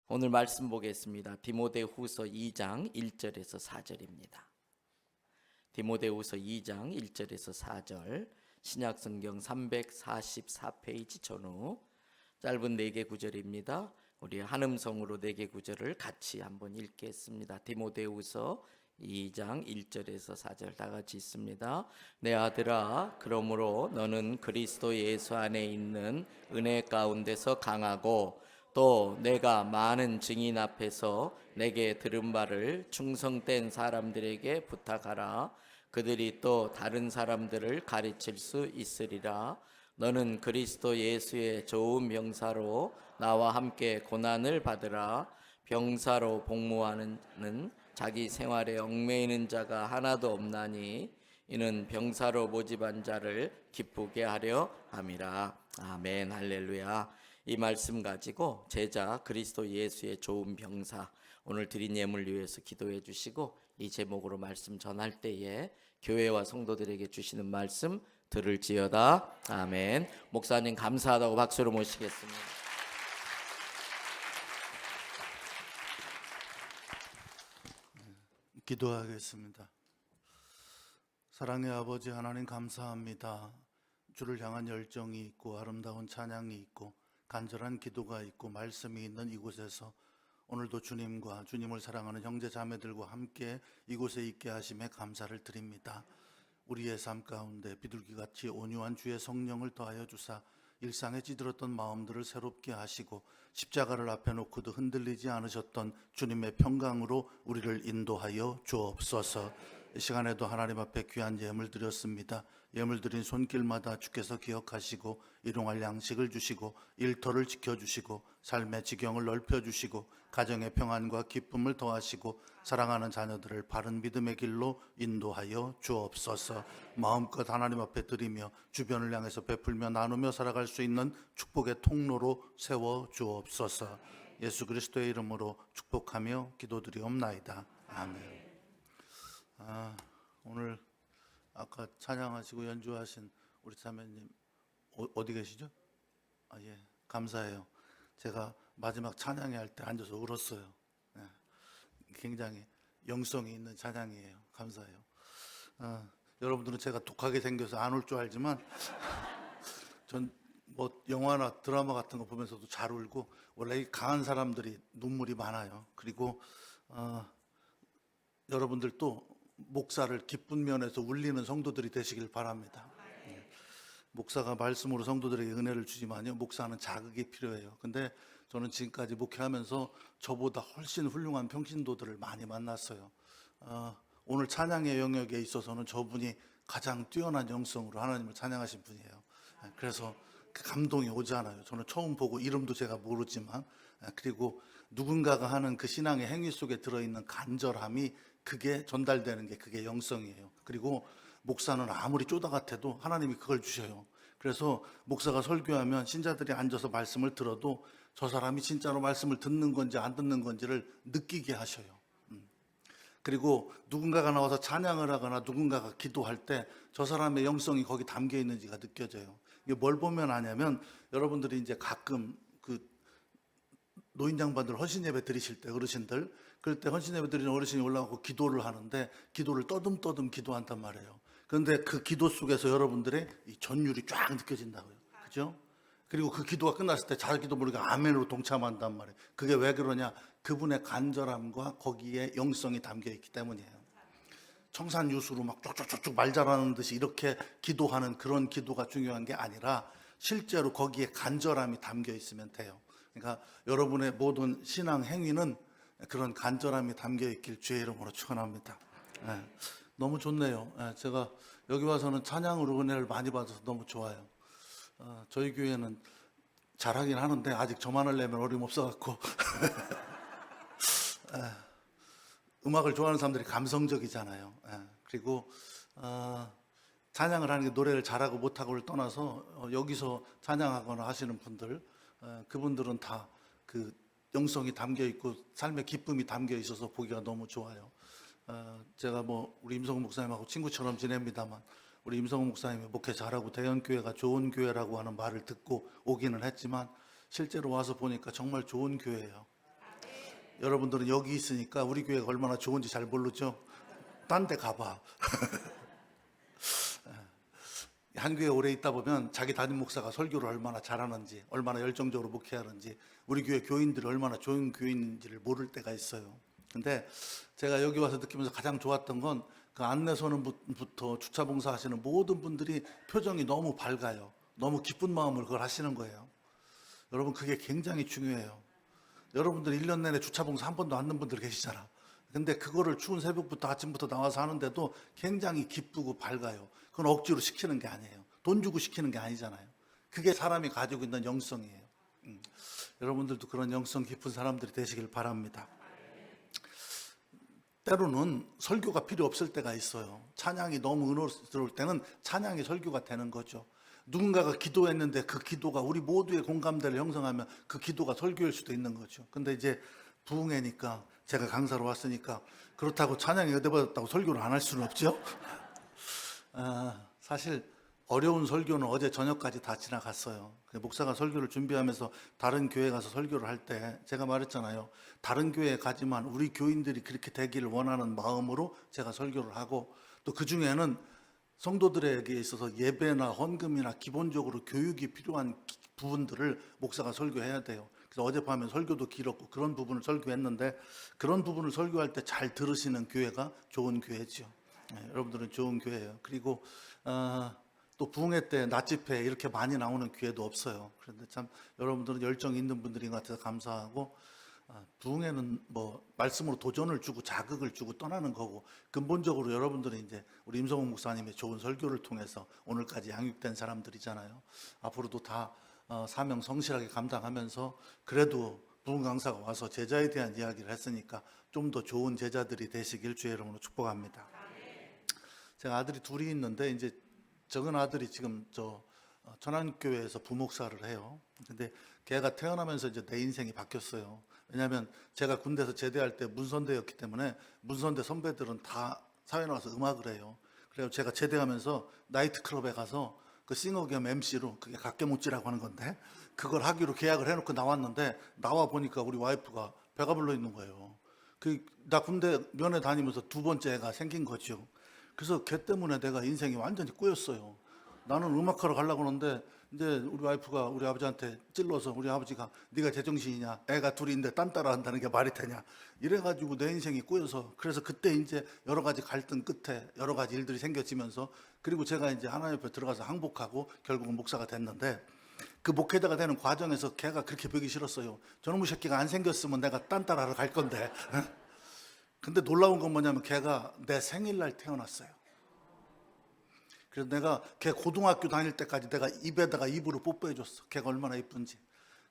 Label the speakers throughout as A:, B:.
A: 오늘 말씀 보겠습니다. 디모데후서 2장 1절에서 4절입니다. 디모데후서 2장 1절에서 4절, 신약성경 344페이지 전후 짧은 4개 구절입니다. 우리 한음성으로 4개 구절을 같이 한번 읽겠습니다. 디모데후서 2장 1절에서 4절 다 같이 읽습니다. 내 아들아, 그러므로 너는 그리스도 예수 안에 있는 은혜 가운데서 강하고 또 내가 많은 증인 앞에서 내게 들은 바를 충성된 사람들에게 부탁하라. 그들이 또 다른 사람들을 가르칠 수 있으리라. 너는 그리스도 예수의 좋은 병사로 나와 함께 고난을 받으라. 병사로 복무하는 자기 생활에 얽매이는 자가 하나도 없나니 이는 병사로 모집한 자를 기쁘게 하려 함이라. 아멘. 할렐루야. 이 말씀 가지고 제자 그리스도 예수의 좋은 병사, 오늘 드린 예물 위해서 기도해 주시고 이 제목으로 말씀 전할 때에 교회와 성도들에게 주시는 말씀 들을지어다. 아멘. 목사님 감사하다고 박수로 모시겠습니다.
B: 기도하겠습니다. 사랑의 아버지 하나님, 감사합니다. 주를 향한 열정이 있고 아름다운 찬양이 있고 간절한 기도가 있고 말씀이 있는 이곳에서 오늘도 주님과 주님을 사랑하는 형제 자매들과 함께 이곳에 있게 하심에 감사를 드립니다. 우리의 삶 가운데 비둘기같이 온유한 주의 성령을 더하여 주사 일상에 찌들었던 마음들을 새롭게 하시고 십자가를 앞에 놓고도 흔들리지 않으셨던 주님의 평강으로 우리를 인도하여 주옵소서. 이 시간에도 하나님 앞에 귀한 예물 드렸습니다. 예물 드린 손길마다 주께서 기억하시고 일용할 양식을 주시고 일터를 지켜주시고 삶의 지경을 넓혀주시고 가정의 평안과 기쁨을 더하시고 사랑하는 자녀들을 바른 믿음의 길로 인도하여 주옵소서. 마음껏 하나님 앞에 드리며 주변을 향해서 베풀며 나누며 살아갈 수 있는 축복의 통로로 세워 주옵소서. 예수 그리스도의 이름으로 축복하며 기도드리옵나이다. 아멘. 오늘 아까 찬양하시고 연주하신 우리 자매님 어디 계시죠? 예, 감사해요. 제가 마지막 찬양회 할 때 앉아서 울었어요. 굉장히 영성이 있는 찬양이에요. 감사해요. 여러분들은 제가 독하게 생겨서 안 울 줄 알지만 전 뭐 영화나 드라마 같은 거 보면서도 잘 울고, 원래 이 강한 사람들이 눈물이 많아요. 그리고 여러분들도 목사를 기쁜 면에서 울리는 성도들이 되시길 바랍니다. 목사가 말씀으로 성도들에게 은혜를 주지만요, 목사는 자극이 필요해요. 근데 저는 지금까지 목회하면서 저보다 훨씬 훌륭한 평신도들을 많이 만났어요. 오늘 찬양의 영역에 있어서는 저분이 가장 뛰어난 영성으로 하나님을 찬양하신 분이에요. 그래서 그 감동이 오잖아요. 저는 처음 보고 이름도 제가 모르지만, 그리고 누군가가 하는 그 신앙의 행위 속에 들어있는 간절함이, 그게 전달되는 게 그게 영성이에요. 그리고 목사는 아무리 쪼다 같아도 하나님이 그걸 주셔요. 그래서 목사가 설교하면 신자들이 앉아서 말씀을 들어도 저 사람이 진짜로 말씀을 듣는 건지 안 듣는 건지를 느끼게 하셔요. 그리고 누군가가 나와서 찬양을 하거나 누군가가 기도할 때 저 사람의 영성이 거기 담겨 있는지가 느껴져요. 이게 뭘 보면 아냐면, 여러분들이 이제 가끔 그 노인 장반들 헌신 예배 드리실 때, 어르신들, 그럴 때 헌신 예배 드리는 어르신이 올라가고 기도를 하는데 기도를 떠듬떠듬 기도한단 말이에요. 그런데 그 기도 속에서 여러분들의 이 전율이 쫙 느껴진다고요. 그죠? 그리고 그 기도가 끝났을 때 자기도 모르게 아멘으로 동참한단 말이에요. 그게 왜 그러냐? 그분의 간절함과 거기에 영성이 담겨 있기 때문이에요. 청산유수로 막 쭉쭉쭉쭉 말 잘하는 듯이 이렇게 기도하는 그런 기도가 중요한 게 아니라 실제로 거기에 간절함이 담겨 있으면 돼요. 그러니까 여러분의 모든 신앙 행위는 그런 간절함이 담겨 있길 주의 이름으로 축원합니다. 너무 좋네요. 제가 여기 와서는 찬양으로 은혜를 많이 받아서 너무 좋아요. 저희 교회는 잘하긴 하는데 아직 저만 하려면 어림없어갖고 음악을 좋아하는 사람들이 감성적이잖아요. 그리고 찬양을 하는 게 노래를 잘하고 못하고를 떠나서 여기서 찬양하거나 하시는 분들, 그분들은 다 그 영성이 담겨 있고 삶의 기쁨이 담겨 있어서 보기가 너무 좋아요. 제가 뭐 우리 임성훈 목사님하고 친구처럼 지냅니다만, 우리 임성훈 목사님이 목회 잘하고 대형교회가 좋은 교회라고 하는 말을 듣고 오기는 했지만 실제로 와서 보니까 정말 좋은 교회예요. 여러분들은 여기 있으니까 우리 교회가 얼마나 좋은지 잘 모르죠. 딴 데 가봐. 한 교회 오래 있다 보면 자기 담임 목사가 설교를 얼마나 잘하는지, 얼마나 열정적으로 목회하는지, 우리 교회 교인들이 얼마나 좋은 교인인지를 모를 때가 있어요. 근데 제가 여기 와서 느끼면서 가장 좋았던 건 그 안내소는부터 주차 봉사하시는 모든 분들이 표정이 너무 밝아요. 너무 기쁜 마음을 그걸 하시는 거예요. 여러분, 그게 굉장히 중요해요. 여러분들 1년 내내 주차 봉사 한 번도 안 넣은 분들 계시잖아. 근데 그거를 추운 새벽부터 아침부터 나와서 하는데도 굉장히 기쁘고 밝아요. 그건 억지로 시키는 게 아니에요. 돈 주고 시키는 게 아니잖아요. 그게 사람이 가지고 있는 영성이에요. 여러분들도 그런 영성 깊은 사람들이 되시길 바랍니다. 때로는 설교가 필요 없을 때가 있어요. 찬양이 너무 은혜스러울 때는 찬양이 설교가 되는 거죠. 누군가가 기도했는데 그 기도가 우리 모두의 공감대를 형성하면 그 기도가 설교일 수도 있는 거죠. 근데 이제 부흥회니까 제가 강사로 왔으니까 그렇다고 찬양이 의대받았다고 설교를 안 할 수는 없죠. 사실 어려운 설교는 어제 저녁까지 다 지나갔어요. 목사가 설교를 준비하면서 다른 교회 가서 설교를 할 때 제가 말했잖아요. 다른 교회에 가지만 우리 교인들이 그렇게 되기를 원하는 마음으로 제가 설교를 하고, 또 그 중에는 성도들에게 있어서 예배나 헌금이나 기본적으로 교육이 필요한 부분들을 목사가 설교해야 돼요. 그래서 어젯밤에 설교도 길었고 그런 부분을 설교했는데, 그런 부분을 설교할 때 잘 들으시는 교회가 좋은 교회죠. 여러분들은 좋은 교회예요. 그리고 또 부흥회 때 낮집회 이렇게 많이 나오는 교회도 없어요. 그런데 참 여러분들은 열정이 있는 분들인 것 같아서 감사하고, 부흥회는 뭐 말씀으로 도전을 주고 자극을 주고 떠나는 거고, 근본적으로 여러분들은 이제 우리 임성훈 목사님의 좋은 설교를 통해서 오늘까지 양육된 사람들이잖아요. 앞으로도 다 사명 성실하게 감당하면서, 그래도 부흥 강사가 와서 제자에 대한 이야기를 했으니까 좀 더 좋은 제자들이 되시길 주의 이름으로 축복합니다. 제가 아들이 둘이 있는데, 이제 적은 아들이 지금 천안교회에서 부목사를 해요. 근데 걔가 태어나면서 이제 내 인생이 바뀌었어요. 왜냐하면 제가 군대에서 제대할 때 문선대였기 때문에 문선대 선배들은 다 사회 나와서 음악을 해요. 그래서 제가 제대하면서 나이트클럽에 가서 그 싱어 겸 MC로, 그게 각계모찌라고 하는 건데, 그걸 하기로 계약을 해놓고 나왔는데, 나와 보니까 우리 와이프가 배가 불러 있는 거예요. 나 군대 면회 다니면서 두 번째 애가 생긴 거죠. 그래서 걔 때문에 내가 인생이 완전히 꼬였어요. 나는 음악하러 가려고 하는데 이제 우리 와이프가 우리 아버지한테 찔러서, 우리 아버지가 네가 제정신이냐, 애가 둘인데 딴 따라 한다는 게 말이 되냐, 이래가지고 내 인생이 꼬여서, 그래서 그때 이제 여러 가지 갈등 끝에 여러 가지 일들이 생겨지면서, 그리고 제가 이제 하나님 옆에 들어가서 항복하고 결국은 목사가 됐는데, 그 목회자가 되는 과정에서 걔가 그렇게 보기 싫었어요. 저놈의 새끼가 안 생겼으면 내가 딴 따라 하러 갈 건데. 근데 놀라운 건 뭐냐면 걔가 내 생일날 태어났어요. 그래서 내가 걔 고등학교 다닐 때까지 내가 입에다가 입으로 뽀뽀해줬어. 걔가 얼마나 이쁜지.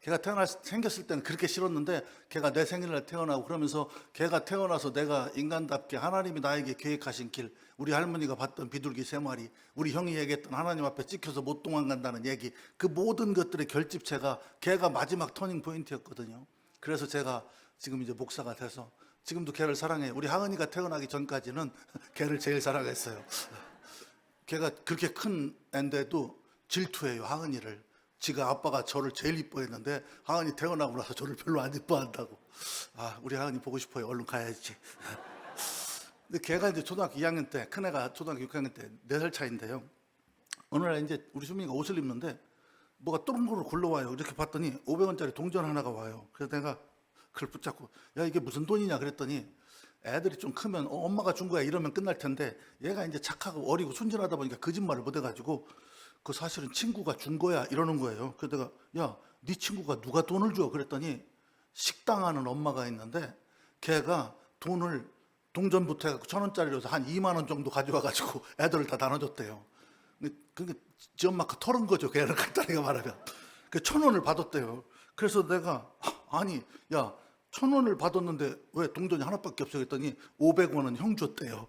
B: 걔가 생겼을 때는 그렇게 싫었는데, 걔가 내 생일날 태어나고 그러면서, 걔가 태어나서 내가 인간답게 하나님이 나에게 계획하신 길, 우리 할머니가 봤던 비둘기 3마리, 우리 형이 얘기했던 하나님 앞에 찍혀서 못 도망간다는 얘기, 그 모든 것들의 결집체가 걔가 마지막 터닝 포인트였거든요. 그래서 제가 지금 이제 목사가 돼서 지금도 걔를 사랑해요. 우리 하은이가 태어나기 전까지는 걔를 제일 사랑했어요. 걔가 그렇게 큰 앤데도 질투해요, 하은이를. 지가 아빠가 저를 제일 이뻐했는데 하은이 태어나고 나서 저를 별로 안 이뻐한다고. 우리 하은이 보고 싶어요. 얼른 가야지. 근데 걔가 이제 초등학교 2학년 때, 큰애가 초등학교 6학년 때 4살 차인데요. 어느 날 이제 우리 수민이가 옷을 입는데 뭐가 또롱또롱 굴러와요. 이렇게 봤더니 500원짜리 동전 하나가 와요. 그래서 내가 그걸 붙잡고, 야, 이게 무슨 돈이냐 그랬더니, 애들이 좀 크면 엄마가 준 거야 이러면 끝날 텐데, 얘가 이제 착하고 어리고 순진하다 보니까 거짓말을 못 해가지고, 그 사실은 친구가 준 거야 이러는 거예요. 그래서 내가, 야, 네 친구가 누가 돈을 줘? 그랬더니 식당하는 엄마가 있는데, 걔가 돈을 동전부터 해갖고 1,000원짜리로서 한 2만 원 정도 가져와가지고 애들을 다 나눠줬대요. 그게 지 엄마가 털은 거죠. 걔를 간단하게 말하면. 그 1,000원을 받았대요. 그래서 내가, 아니, 야, 1,000원을 받았는데 왜 동전이 하나밖에 없어? 그랬더니 500원은 형 줬대요.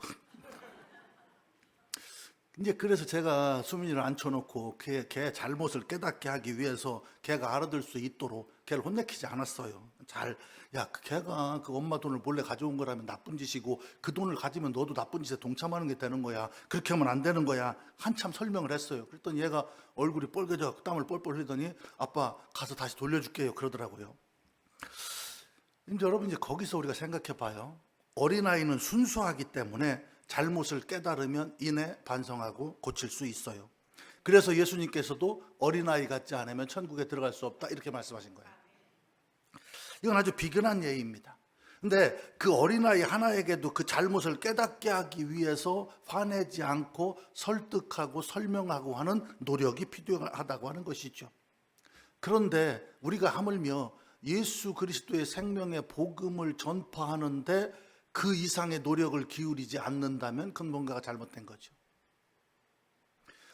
B: 이제 그래서 제가 수민이를 앉혀놓고 걔 잘못을 깨닫게 하기 위해서 걔가 알아들 수 있도록 걔를 혼내키지 않았어요. 야, 걔가 그 엄마 돈을 몰래 가져온 거라면 나쁜 짓이고, 그 돈을 가지면 너도 나쁜 짓에 동참하는 게 되는 거야. 그렇게 하면 안 되는 거야. 한참 설명을 했어요. 그랬더니 얘가 얼굴이 빨개져 땀을 뻘뻘 흘리더니, 아빠 가서 다시 돌려줄게요 그러더라고요. 이제 여러분 이제 거기서 우리가 생각해 봐요. 어린아이는 순수하기 때문에 잘못을 깨달으면 이내 반성하고 고칠 수 있어요. 그래서 예수님께서도 어린아이 같지 않으면 천국에 들어갈 수 없다 이렇게 말씀하신 거예요. 이건 아주 비근한 예입니다. 근데 그 어린아이 하나에게도 그 잘못을 깨닫게 하기 위해서 화내지 않고 설득하고 설명하고 하는 노력이 필요하다고 하는 것이죠. 그런데 우리가 하물며 예수 그리스도의 생명의 복음을 전파하는데 그 이상의 노력을 기울이지 않는다면 그건 뭔가가 잘못된 거죠.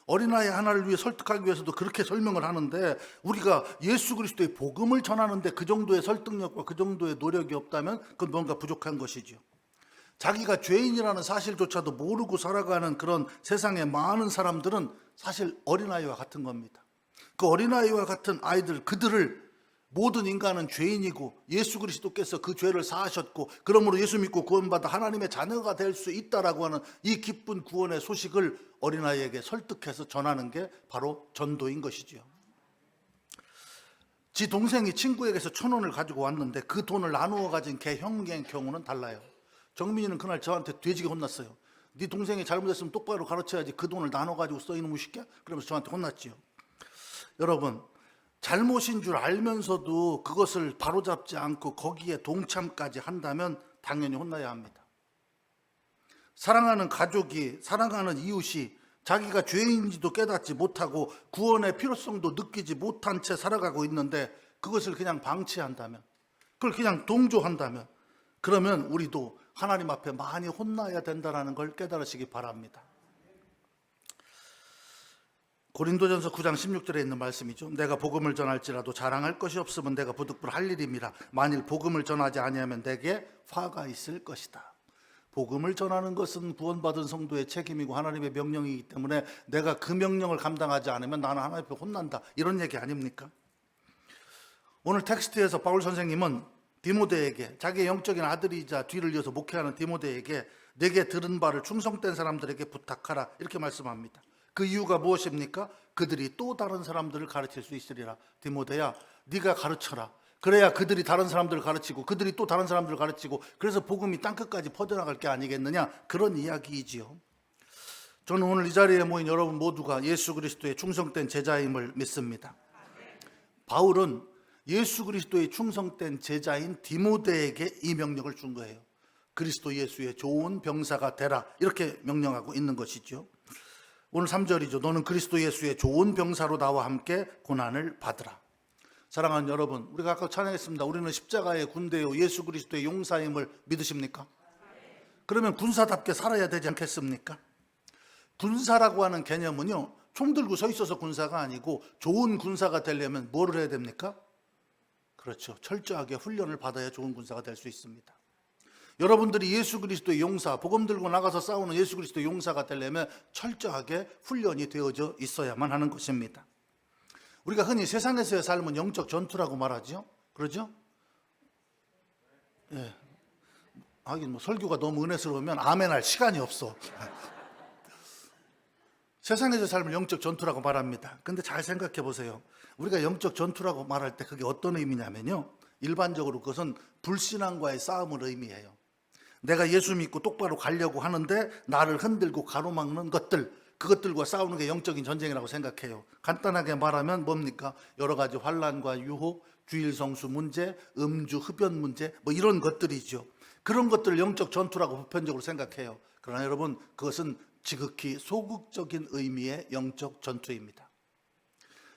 B: 어린아이 하나를 위해 설득하기 위해서도 그렇게 설명을 하는데 우리가 예수 그리스도의 복음을 전하는데 그 정도의 설득력과 그 정도의 노력이 없다면 그건 뭔가 부족한 것이죠. 자기가 죄인이라는 사실조차도 모르고 살아가는 그런 세상의 많은 사람들은 사실 어린아이와 같은 겁니다. 그 어린아이와 같은 아이들, 그들을 모든 인간은 죄인이고 예수 그리스도께서 그 죄를 사하셨고 그러므로 예수 믿고 구원받아 하나님의 자녀가 될 수 있다라고 하는 이 기쁜 구원의 소식을 어린아이에게 설득해서 전하는 게 바로 전도인 것이지요. 지 동생이 친구에게서 1,000원을 가지고 왔는데 그 돈을 나누어 가진 걔 형의 경우는 달라요. 정민이는 그날 저한테 돼지게 혼났어요. 네 동생이 잘못했으면 똑바로 가르쳐야지 그 돈을 나눠 가지고 써 이놈의 새끼야? 그러면서 저한테 혼났지요. 여러분, 잘못인 줄 알면서도 그것을 바로잡지 않고 거기에 동참까지 한다면 당연히 혼나야 합니다. 사랑하는 가족이, 사랑하는 이웃이 자기가 죄인인지도 깨닫지 못하고 구원의 필요성도 느끼지 못한 채 살아가고 있는데 그것을 그냥 방치한다면, 그걸 그냥 동조한다면, 그러면 우리도 하나님 앞에 많이 혼나야 된다는 걸 깨달으시기 바랍니다. 고린도전서 9장 16절에 있는 말씀이죠. 내가 복음을 전할지라도 자랑할 것이 없으면 내가 부득불 할 일임이라. 만일 복음을 전하지 아니하면 내게 화가 있을 것이다. 복음을 전하는 것은 구원받은 성도의 책임이고 하나님의 명령이기 때문에 내가 그 명령을 감당하지 않으면 나는 하나님 앞에 혼난다, 이런 얘기 아닙니까? 오늘 텍스트에서 바울 선생님은 디모데에게, 자기의 영적인 아들이자 뒤를 이어서 목회하는 디모데에게 내게 들은 바를 충성된 사람들에게 부탁하라 이렇게 말씀합니다. 그 이유가 무엇입니까? 그들이 또 다른 사람들을 가르칠 수 있으리라. 디모데야, 네가 가르쳐라. 그래야 그들이 다른 사람들을 가르치고 그들이 또 다른 사람들을 가르치고 그래서 복음이 땅끝까지 퍼져나갈 게 아니겠느냐, 그런 이야기이지요. 저는 오늘 이 자리에 모인 여러분 모두가 예수 그리스도의 충성된 제자임을 믿습니다. 바울은 예수 그리스도의 충성된 제자인 디모데에게 이 명령을 준 거예요. 그리스도 예수의 좋은 병사가 되라, 이렇게 명령하고 있는 것이죠. 오늘 3절이죠. 너는 그리스도 예수의 좋은 병사로 나와 함께 고난을 받으라. 사랑하는 여러분, 우리가 아까 찬양했습니다. 우리는 십자가의 군대요 예수 그리스도의 용사임을 믿으십니까? 그러면 군사답게 살아야 되지 않겠습니까? 군사라고 하는 개념은요, 총 들고 서 있어서 군사가 아니고 좋은 군사가 되려면 뭐를 해야 됩니까? 그렇죠. 철저하게 훈련을 받아야 좋은 군사가 될 수 있습니다. 여러분들이 예수 그리스도의 용사, 복음 들고 나가서 싸우는 예수 그리스도의 용사가 되려면 철저하게 훈련이 되어져 있어야만 하는 것입니다. 우리가 흔히 세상에서의 삶은 영적 전투라고 말하죠. 그러죠? 예. 하긴 설교가 너무 은혜스러우면 아멘할 시간이 없어. 세상에서의 삶을 영적 전투라고 말합니다. 근데 잘 생각해 보세요. 우리가 영적 전투라고 말할 때 그게 어떤 의미냐면요, 일반적으로 그것은 불신앙과의 싸움을 의미해요. 내가 예수 믿고 똑바로 가려고 하는데 나를 흔들고 가로막는 것들, 그것들과 싸우는 게 영적인 전쟁이라고 생각해요. 간단하게 말하면 뭡니까? 여러 가지 환난과 유혹, 주일성수 문제, 음주, 흡연 문제, 뭐 이런 것들이죠. 그런 것들을 영적 전투라고 보편적으로 생각해요. 그러나 여러분, 그것은 지극히 소극적인 의미의 영적 전투입니다.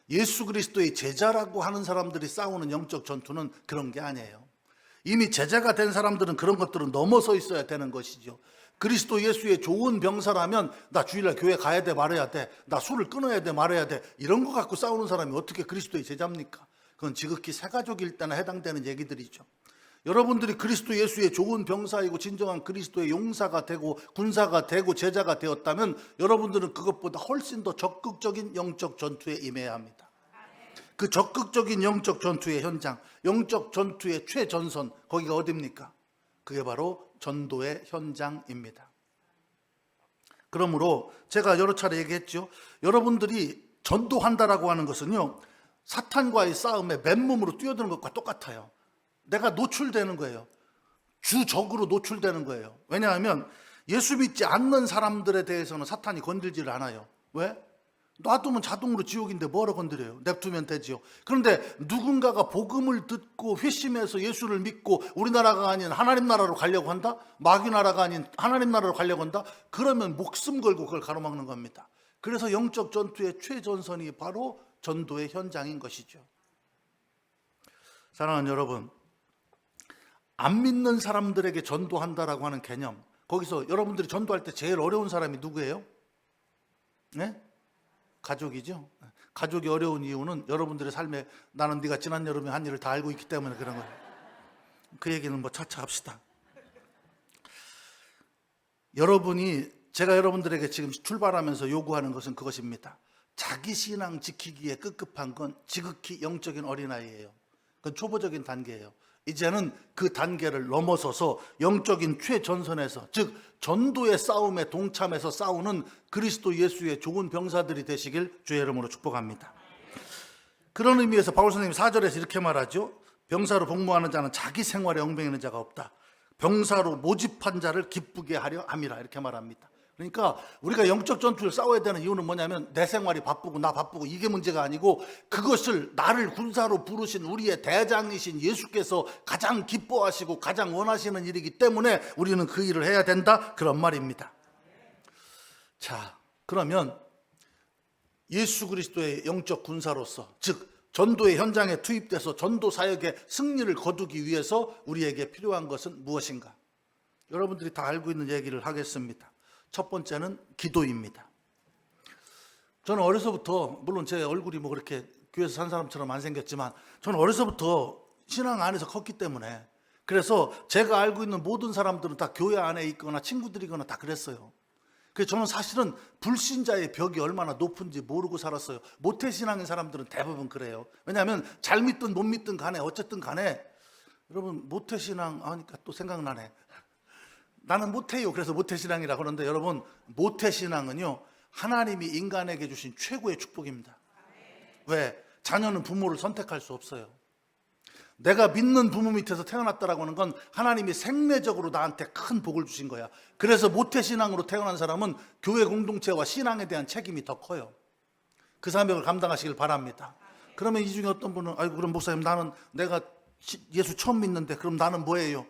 B: 예수 그리스도의 제자라고 하는 사람들이 싸우는 영적 전투는 그런 게 아니에요. 이미 제자가 된 사람들은 그런 것들은 넘어서 있어야 되는 것이죠. 그리스도 예수의 좋은 병사라면 나 주일날 교회 가야 돼 말아야 돼, 나 술을 끊어야 돼 말아야 돼, 이런 거 갖고 싸우는 사람이 어떻게 그리스도의 제자입니까? 그건 지극히 새가족일 때나 해당되는 얘기들이죠. 여러분들이 그리스도 예수의 좋은 병사이고 진정한 그리스도의 용사가 되고 군사가 되고 제자가 되었다면 여러분들은 그것보다 훨씬 더 적극적인 영적 전투에 임해야 합니다. 그 적극적인 영적 전투의 현장, 영적 전투의 최전선, 거기가 어디입니까? 그게 바로 전도의 현장입니다. 그러므로 제가 여러 차례 얘기했죠. 여러분들이 전도한다라고 하는 것은요, 사탄과의 싸움에 맨몸으로 뛰어드는 것과 똑같아요. 내가 노출되는 거예요. 주적으로 노출되는 거예요. 왜냐하면 예수 믿지 않는 사람들에 대해서는 사탄이 건들지를 않아요. 왜? 놔두면 자동으로 지옥인데 뭐하러 건드려요? 냅두면 되지요. 그런데 누군가가 복음을 듣고 회심해서 예수를 믿고 우리나라가 아닌 하나님 나라로 가려고 한다? 마귀 나라가 아닌 하나님 나라로 가려고 한다? 그러면 목숨 걸고 그걸 가로막는 겁니다. 그래서 영적 전투의 최전선이 바로 전도의 현장인 것이죠. 사랑하는 여러분, 안 믿는 사람들에게 전도한다라고 하는 개념, 거기서 여러분들이 전도할 때 제일 어려운 사람이 누구예요? 네? 가족이죠. 가족이 어려운 이유는 여러분들의 삶에 나는 네가 지난 여름에 한 일을 다 알고 있기 때문에 그런 거예요. 그 얘기는 뭐 차차 합시다. 제가 여러분들에게 지금 출발하면서 요구하는 것은 그것입니다. 자기 신앙 지키기에 급급한 건 지극히 영적인 어린아이예요. 그건 초보적인 단계예요. 이제는 그 단계를 넘어서서 영적인 최전선에서, 즉 전도의 싸움에 동참해서 싸우는 그리스도 예수의 좋은 병사들이 되시길 주의 이름으로 축복합니다. 그런 의미에서 바울 선생님이 4절에서 이렇게 말하죠. 병사로 복무하는 자는 자기 생활에 엉뚱해있는 자가 없다. 병사로 모집한 자를 기쁘게 하려 함이라, 이렇게 말합니다. 그러니까 우리가 영적 전투를 싸워야 되는 이유는 뭐냐면 내 생활이 바쁘고 나 바쁘고 이게 문제가 아니고, 그것을 나를 군사로 부르신 우리의 대장이신 예수께서 가장 기뻐하시고 가장 원하시는 일이기 때문에 우리는 그 일을 해야 된다, 그런 말입니다. 자, 그러면 예수 그리스도의 영적 군사로서, 즉 전도의 현장에 투입돼서 전도 사역의 승리를 거두기 위해서 우리에게 필요한 것은 무엇인가? 여러분들이 다 알고 있는 얘기를 하겠습니다. 첫 번째는 기도입니다. 저는 어려서부터, 물론 제 얼굴이 뭐 그렇게 교회에서 산 사람처럼 안 생겼지만, 저는 어려서부터 신앙 안에서 컸기 때문에, 그래서 제가 알고 있는 모든 사람들은 다 교회 안에 있거나 친구들이거나 다 그랬어요. 그래서 저는 사실은 불신자의 벽이 얼마나 높은지 모르고 살았어요. 모태신앙인 사람들은 대부분 그래요. 왜냐하면 잘 믿든 못 믿든 간에 어쨌든 간에, 여러분 모태신앙 하니까 또 생각나네. 나는 못해요. 그래서 모태신앙이라고 그러는데, 여러분 모태신앙은요, 하나님이 인간에게 주신 최고의 축복입니다. 왜? 자녀는 부모를 선택할 수 없어요. 내가 믿는 부모 밑에서 태어났다라고 하는 건 하나님이 생내적으로 나한테 큰 복을 주신 거야. 그래서 모태신앙으로 태어난 사람은 교회 공동체와 신앙에 대한 책임이 더 커요. 그 사명을 감당하시길 바랍니다. 그러면 이 중에 어떤 분은, 아이고 그럼 목사님, 내가 예수 처음 믿는데 그럼 나는 뭐예요?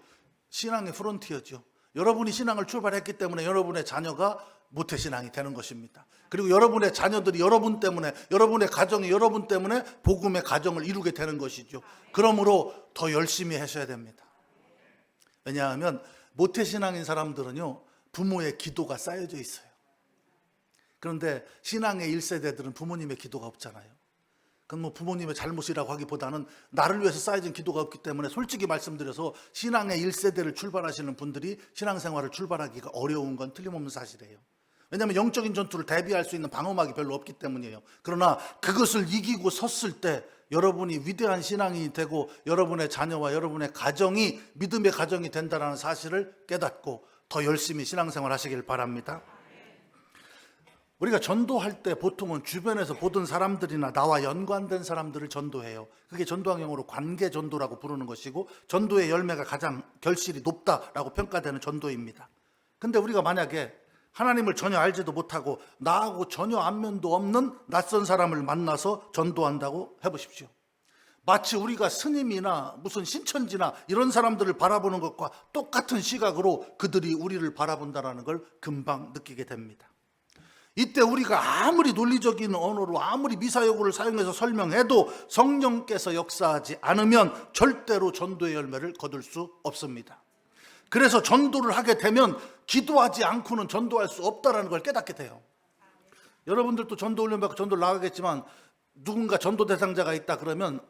B: 신앙의 프론티어죠. 여러분이 신앙을 출발했기 때문에 여러분의 자녀가 모태신앙이 되는 것입니다. 그리고 여러분의 자녀들이 여러분 때문에, 여러분의 가정이 여러분 때문에 복음의 가정을 이루게 되는 것이죠. 그러므로 더 열심히 하셔야 됩니다. 왜냐하면 모태신앙인 사람들은요, 부모의 기도가 쌓여져 있어요. 그런데 신앙의 1세대들은 부모님의 기도가 없잖아요. 그건 뭐 부모님의 잘못이라고 하기보다는 나를 위해서 쌓여진 기도가 없기 때문에, 솔직히 말씀드려서 신앙의 1세대를 출발하시는 분들이 신앙생활을 출발하기가 어려운 건 틀림없는 사실이에요. 왜냐하면 영적인 전투를 대비할 수 있는 방어막이 별로 없기 때문이에요. 그러나 그것을 이기고 섰을 때 여러분이 위대한 신앙인이 되고 여러분의 자녀와 여러분의 가정이 믿음의 가정이 된다는 사실을 깨닫고 더 열심히 신앙생활 하시길 바랍니다. 우리가 전도할 때 보통은 주변에서 보던 사람들이나 나와 연관된 사람들을 전도해요. 그게 전도학용어로 관계 전도라고 부르는 것이고, 전도의 열매가 가장 결실이 높다라고 평가되는 전도입니다. 근데 우리가 만약에 하나님을 전혀 알지도 못하고 나하고 전혀 안면도 없는 낯선 사람을 만나서 전도한다고 해보십시오. 마치 우리가 스님이나 무슨 신천지나 이런 사람들을 바라보는 것과 똑같은 시각으로 그들이 우리를 바라본다는 걸 금방 느끼게 됩니다. 이때 우리가 아무리 논리적인 언어로 아무리 미사여구를 사용해서 설명해도 성령께서 역사하지 않으면 절대로 전도의 열매를 거둘 수 없습니다. 그래서 전도를 하게 되면 기도하지 않고는 전도할 수 없다는 걸 깨닫게 돼요. 여러분들도 전도 훈련 받고 전도를 나가겠지만, 누군가 전도 대상자가 있다 그러면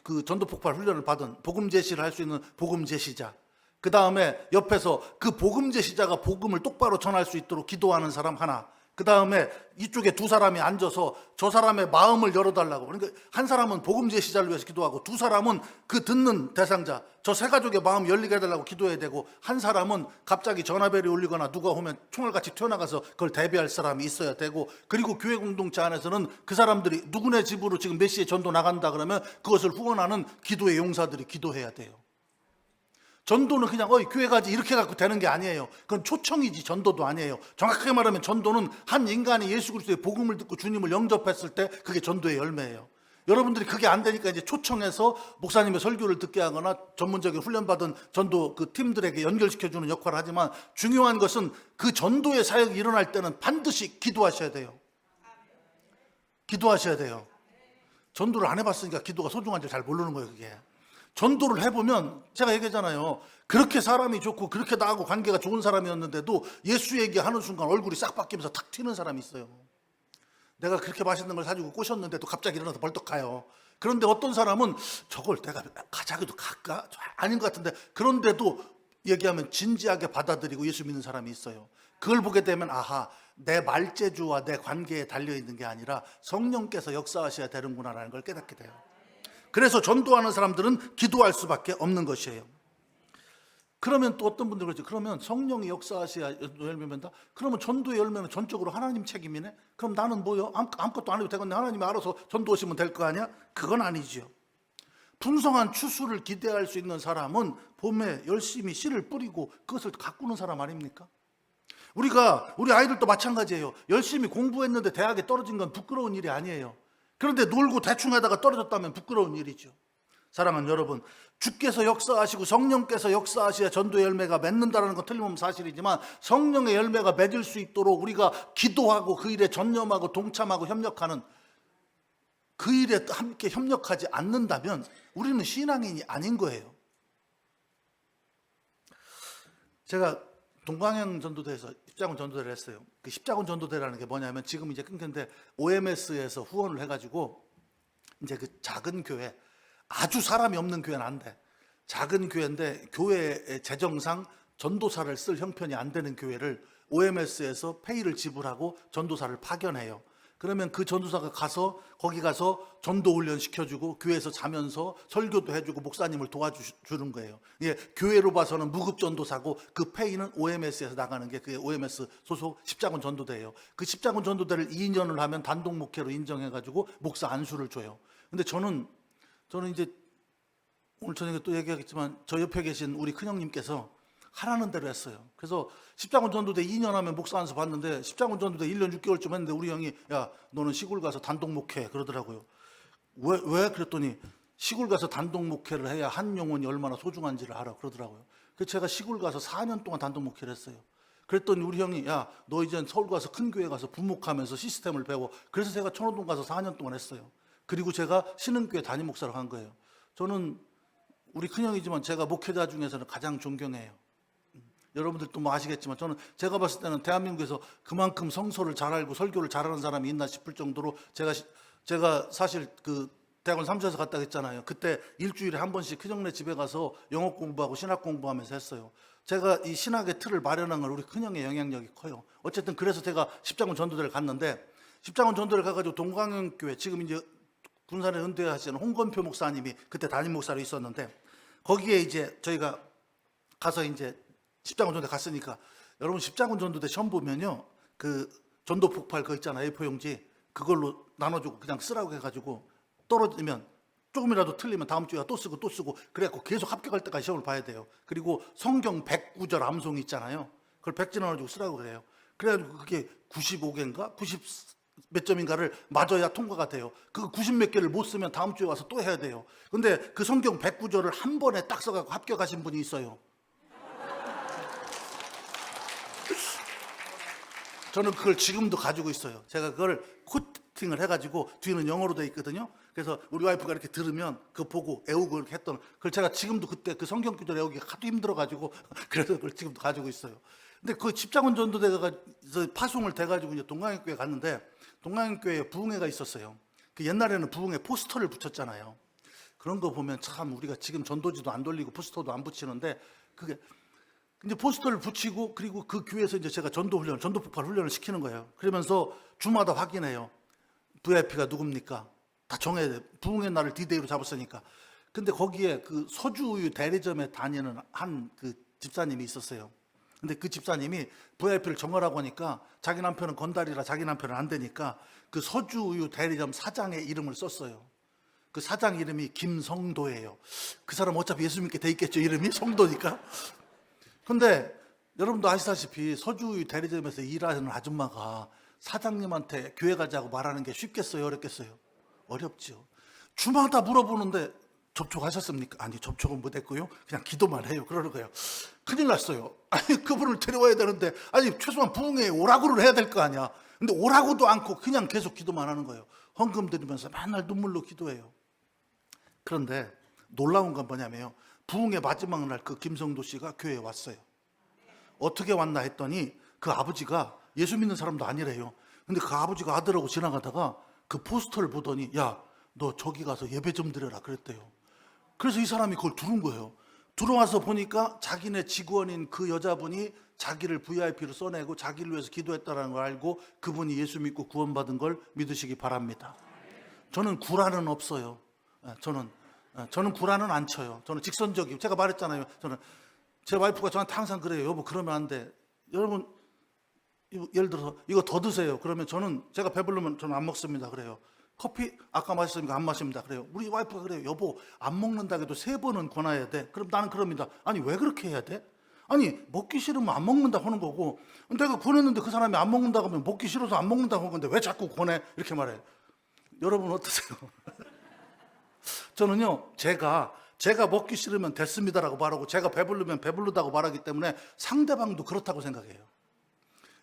B: 그 전도 폭발 훈련을 받은 복음 제시를 할 수 있는 복음 제시자, 그 다음에 옆에서 그 복음 제시자가 복음을 똑바로 전할 수 있도록 기도하는 사람 하나, 그 다음에 이쪽에 두 사람이 앉아서 저 사람의 마음을 열어달라고. 그러니까 한 사람은 복음 제시자를 위해서 기도하고, 두 사람은 그 듣는 대상자, 저 세 가족의 마음 열리게 해달라고 기도해야 되고, 한 사람은 갑자기 전화벨이 울리거나 누가 오면 총알같이 튀어나가서 그걸 대비할 사람이 있어야 되고, 그리고 교회 공동체 안에서는 그 사람들이 누구네 집으로 지금 몇 시에 전도 나간다 그러면 그것을 후원하는 기도의 용사들이 기도해야 돼요. 전도는 그냥 교회 가지 이렇게 갖고 되는 게 아니에요. 그건 초청이지 전도도 아니에요. 정확하게 말하면 전도는 한 인간이 예수 그리스도의 복음을 듣고 주님을 영접했을 때 그게 전도의 열매예요. 여러분들이 그게 안 되니까 이제 초청해서 목사님의 설교를 듣게 하거나 전문적인 훈련받은 전도 그 팀들에게 연결시켜주는 역할을 하지만, 중요한 것은 그 전도의 사역이 일어날 때는 반드시 기도하셔야 돼요. 기도하셔야 돼요. 전도를 안 해봤으니까 기도가 소중한지 잘 모르는 거예요. 그게 전도를 해보면, 제가 얘기했잖아요. 그렇게 사람이 좋고 그렇게 나하고 관계가 좋은 사람이었는데도 예수 얘기하는 순간 얼굴이 싹 바뀌면서 탁 튀는 사람이 있어요. 내가 그렇게 맛있는 걸 사주고 꼬셨는데도 갑자기 일어나서 벌떡 가요. 그런데 어떤 사람은 저걸 내가 가자기도 갈까? 아닌 것 같은데, 그런데도 얘기하면 진지하게 받아들이고 예수 믿는 사람이 있어요. 그걸 보게 되면 아하, 내 말재주와 내 관계에 달려있는 게 아니라 성령께서 역사하셔야 되는구나라는 걸 깨닫게 돼요. 그래서 전도하는 사람들은 기도할 수밖에 없는 것이에요. 그러면 또 어떤 분들 그러죠. 그러면 성령이 역사하셔야 열매 맺는다? 그러면 전도의 열매는 전적으로 하나님 책임이네? 그럼 나는 뭐요? 아무것도 안 해도 되겠네. 하나님이 알아서 전도하시면 될 거 아니야? 그건 아니지요. 풍성한 추수를 기대할 수 있는 사람은 봄에 열심히 씨를 뿌리고 그것을 가꾸는 사람 아닙니까? 우리 아이들도 마찬가지예요. 열심히 공부했는데 대학에 떨어진 건 부끄러운 일이 아니에요. 그런데 놀고 대충 하다가 떨어졌다면 부끄러운 일이죠. 사랑하는 여러분, 주께서 역사하시고 성령께서 역사하셔야 전도의 열매가 맺는다는 건 틀림없는 사실이지만, 성령의 열매가 맺을 수 있도록 우리가 기도하고 그 일에 전념하고 동참하고 협력하는, 그 일에 함께 협력하지 않는다면 우리는 신앙인이 아닌 거예요. 제가 동광양 전도대에서 십자군 전도대를 했어요. 그 십자군 전도대라는 게 뭐냐면, 지금 이제 끊겼는데 OMS에서 후원을 해가지고 이제 그 작은 교회, 아주 사람이 없는 교회는 안 돼. 작은 교회인데 교회의 재정상 전도사를 쓸 형편이 안 되는 교회를 OMS에서 페이를 지불하고 전도사를 파견해요. 그러면 그 전도사가 거기 가서 전도 훈련 시켜주고 교회에서 자면서 설교도 해주고 목사님을 도와주는 거예요. 예, 교회로 봐서는 무급 전도사고 그 페이는 OMS에서 나가는 게 그게 OMS 소속 십자군 전도대예요. 그 십자군 전도대를 2년을 하면 단독 목회로 인정해가지고 목사 안수를 줘요. 근데 저는 이제 오늘 저녁에 또 얘기하겠지만, 저 옆에 계신 우리 큰형님께서 하라는 대로 했어요. 그래서 십자군 전도대 2년 하면 목사 안수 받는데, 십자군 전도대 1년 6개월쯤 했는데 우리 형이 야, 너는 시골 가서 단독 목회 그러더라고요. 왜? 그랬더니 시골 가서 단독 목회를 해야 한 영혼이 얼마나 소중한지를 알아 그러더라고요. 그래서 제가 시골 가서 4년 동안 단독 목회를 했어요. 그랬더니 우리 형이 야, 너 이제 서울 가서 큰 교회 가서 부목하면서 시스템을 배워. 그래서 제가 천호동 가서 4년 동안 했어요. 그리고 제가 신흥교회 담임 목사로 간 거예요. 저는 우리 큰형이지만 제가 목회자 중에서는 가장 존경해요. 여러분들도 뭐 아시겠지만, 저는 제가 봤을 때는 대한민국에서 그만큼 성서를 잘 알고 설교를 잘하는 사람이 있나 싶을 정도로, 제가 사실 그 대학원 3사에서 갔다 했잖아요. 그때 일주일에 한 번씩 큰형네 집에 가서 영어 공부하고 신학 공부하면서 했어요. 제가 이 신학의 틀을 마련한 건 우리 큰형의 영향력이 커요. 어쨌든 그래서 제가 십자군 전도대를 갔는데, 십자군 전도를 가가지고 동광영교회, 지금 이제 군산에 은퇴하시는 홍건표 목사님이 그때 담임 목사로 있었는데, 거기에 이제 저희가 가서 이제 십자군 전도대 갔으니까, 여러분 십자군 전도대 시험 보면요, 그 전도 폭발 그거 있잖아요, A4 용지, 그걸로 나눠주고 그냥 쓰라고 해가지고, 떨어지면 조금이라도 틀리면 다음 주에 또 쓰고 그래갖고 계속 합격할 때까지 시험을 봐야 돼요. 그리고 성경 109절 암송이 있잖아요, 그걸 100지 나눠주고 쓰라고 그래요. 그래가지고 그게 95개인가 90 몇 점인가를 맞아야 통과가 돼요. 그 90 몇 개를 못 쓰면 다음 주에 와서 또 해야 돼요. 근데 그 성경 109절을 한 번에 딱 써갖고 합격하신 분이 있어요. 저는 그걸 지금도 가지고 있어요. 제가 그걸 코팅을 해가지고 뒤는 영어로 돼 있거든요. 그래서 우리 와이프가 이렇게 들으면 그거 보고 애우고 이렇게 했던, 그걸 제가 지금도 그때 그 성경 구절 애우기가 하도 힘들어가지고 그래서 그걸 지금도 가지고 있어요. 근데 그 십자군 전도대가 파송을 돼가지고 이제 동광영교회 갔는데, 동광영교회에 부흥회가 있었어요. 그 옛날에는 부흥회 포스터를 붙였잖아요. 그런 거 보면 참 우리가 지금 전도지도 안 돌리고 포스터도 안 붙이는데, 그게 이제 포스터를 붙이고, 그리고 그 교회에서 이제 제가 전도 폭발 훈련을 시키는 거예요. 그러면서 주마다 확인해요. VIP가 누굽니까? 다 정해야 돼. 부흥의 날을 D-Day로 잡았으니까. 근데 거기에 그 소주우유 대리점에 다니는 한 그 집사님이 있었어요. 근데 그 집사님이 VIP를 정하라고 하니까 자기 남편은 건달이라 자기 남편은 안 되니까 그 소주우유 대리점 사장의 이름을 썼어요. 그 사장 이름이 김성도예요. 그 사람 어차피 예수 믿게 돼 있겠죠. 이름이 성도니까. 근데 여러분도 아시다시피 서주 대리점에서 일하는 아줌마가 사장님한테 교회 가자고 말하는 게 쉽겠어요? 어렵겠어요? 어렵죠. 주마다 물어보는데 접촉하셨습니까? 아니, 접촉은 못했고요. 그냥 기도만 해요. 그러는 거예요. 큰일 났어요. 아니, 그분을 데려와야 되는데, 아니, 최소한 부흥회에 오라고를 해야 될 거 아니야. 근데 오라고도 않고 그냥 계속 기도만 하는 거예요. 헌금 드리면서 맨날 눈물로 기도해요. 그런데 놀라운 건 뭐냐면요. 부흥회 마지막 날 그 김성도 씨가 교회에 왔어요. 어떻게 왔나 했더니 그 아버지가 예수 믿는 사람도 아니래요. 근데 그 아버지가 아들하고 지나가다가 그 포스터를 보더니 야, 너 저기 가서 예배 좀 드려라 그랬대요. 그래서 이 사람이 그걸 들은 거예요. 들어와서 보니까 자기네 직원인 그 여자분이 자기를 VIP로 써내고 자기를 위해서 기도했다는 걸 알고 그분이 예수 믿고 구원받은 걸 믿으시기 바랍니다. 저는 구라는 없어요. 저는 구라는 안 쳐요. 저는 직선적이고, 제가 말했잖아요. 저는 제 와이프가 저한테 항상 그래요. 여보, 그러면 안 돼. 여러분, 예를 들어서 이거 더 드세요. 그러면 제가 배부르면 저는 안 먹습니다. 그래요. 커피 아까 마셨으니까 안 마십니다. 그래요. 우리 와이프가 그래요. 여보, 안 먹는다 해도 3번은 권해야 돼. 그럼 나는 그럽니다. 아니, 왜 그렇게 해야 돼? 아니, 먹기 싫으면 안 먹는다 하는 거고, 내가 권했는데 그 사람이 안 먹는다고 하면 먹기 싫어서 안 먹는다고 하는 건데 왜 자꾸 권해? 이렇게 말해요. 여러분 어떠세요? 저는요, 제가 먹기 싫으면 됐습니다라고 말하고 제가 배부르면 배부르다고 말하기 때문에 상대방도 그렇다고 생각해요.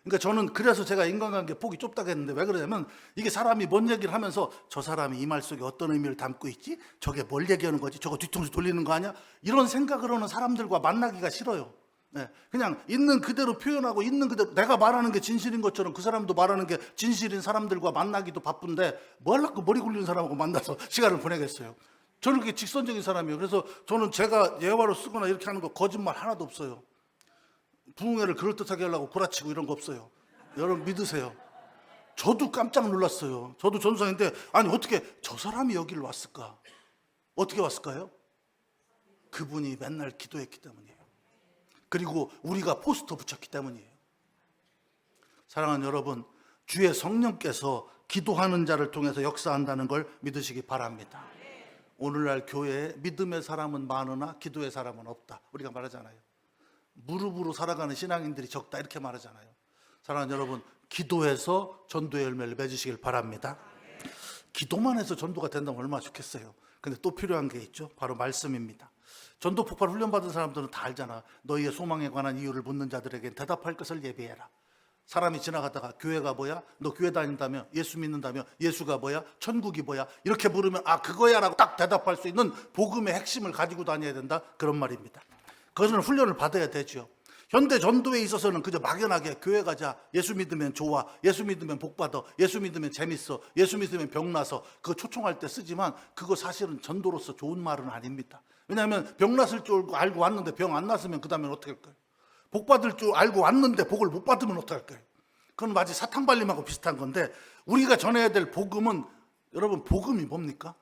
B: 그러니까 저는 그래서 제가 인간관계 폭이 좁다고 했는데 왜 그러냐면 이게 사람이 뭔 얘기를 하면서 저 사람이 이 말 속에 어떤 의미를 담고 있지? 저게 뭘 얘기하는 거지? 저거 뒤통수 돌리는 거 아니야? 이런 생각을 하는 사람들과 만나기가 싫어요. 네, 그냥 있는 그대로 표현하고 있는 그대로 내가 말하는 게 진실인 것처럼 그 사람도 말하는 게 진실인 사람들과 만나기도 바쁜데 뭘 갖고 머리 굴리는 사람하고 만나서 시간을 보내겠어요. 저는 그렇게 직선적인 사람이에요. 그래서 저는 제가 예화로 쓰거나 이렇게 하는 거 거짓말 하나도 없어요. 부흥회를 그럴듯하게 하려고 구라치고 이런 거 없어요. 여러분 믿으세요. 저도 깜짝 놀랐어요. 저도 전도사인데 아니 어떻게 저 사람이 여기를 왔을까? 어떻게 왔을까요? 그분이 맨날 기도했기 때문이에요. 그리고 우리가 포스터 붙였기 때문이에요. 사랑하는 여러분, 주의 성령께서 기도하는 자를 통해서 역사한다는 걸 믿으시기 바랍니다. 오늘날 교회에 믿음의 사람은 많으나 기도의 사람은 없다. 우리가 말하잖아요. 무릎으로 살아가는 신앙인들이 적다 이렇게 말하잖아요. 사랑하는 여러분, 기도해서 전도의 열매를 맺으시길 바랍니다. 기도만 해서 전도가 된다면 얼마나 좋겠어요. 근데 또 필요한 게 있죠. 바로 말씀입니다. 전도 폭발 훈련받은 사람들은 다 알잖아. 너희의 소망에 관한 이유를 묻는 자들에게 대답할 것을 예비해라. 사람이 지나가다가 교회가 뭐야? 너 교회 다닌다며? 예수 믿는다며? 예수가 뭐야? 천국이 뭐야? 이렇게 물으면 아 그거야 라고 딱 대답할 수 있는 복음의 핵심을 가지고 다녀야 된다 그런 말입니다. 그것은 훈련을 받아야 되죠. 현대 전도에 있어서는 그저 막연하게 교회 가자, 예수 믿으면 좋아, 예수 믿으면 복 받아, 예수 믿으면 재밌어, 예수 믿으면 병 나서 그거 초청할 때 쓰지만 그거 사실은 전도로서 좋은 말은 아닙니다. 왜냐하면 병 났을 줄 알고 왔는데 병 안 났으면 그 다음엔 어떻게 할까요? 복 받을 줄 알고 왔는데 복을 못 받으면 어떻게 할까요? 그건 마치 사탕 발림하고 비슷한 건데 우리가 전해야 될 복음은 여러분 복음이 뭡니까?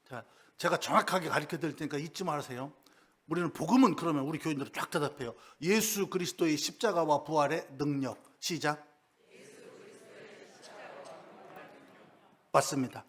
B: 자, 제가 정확하게 가르쳐 드릴 테니까 잊지 마세요. 우리는 복음은 그러면 우리 교인들은 쫙 대답해요. 예수 그리스도의 십자가와 부활의 능력. 시작. 맞습니다.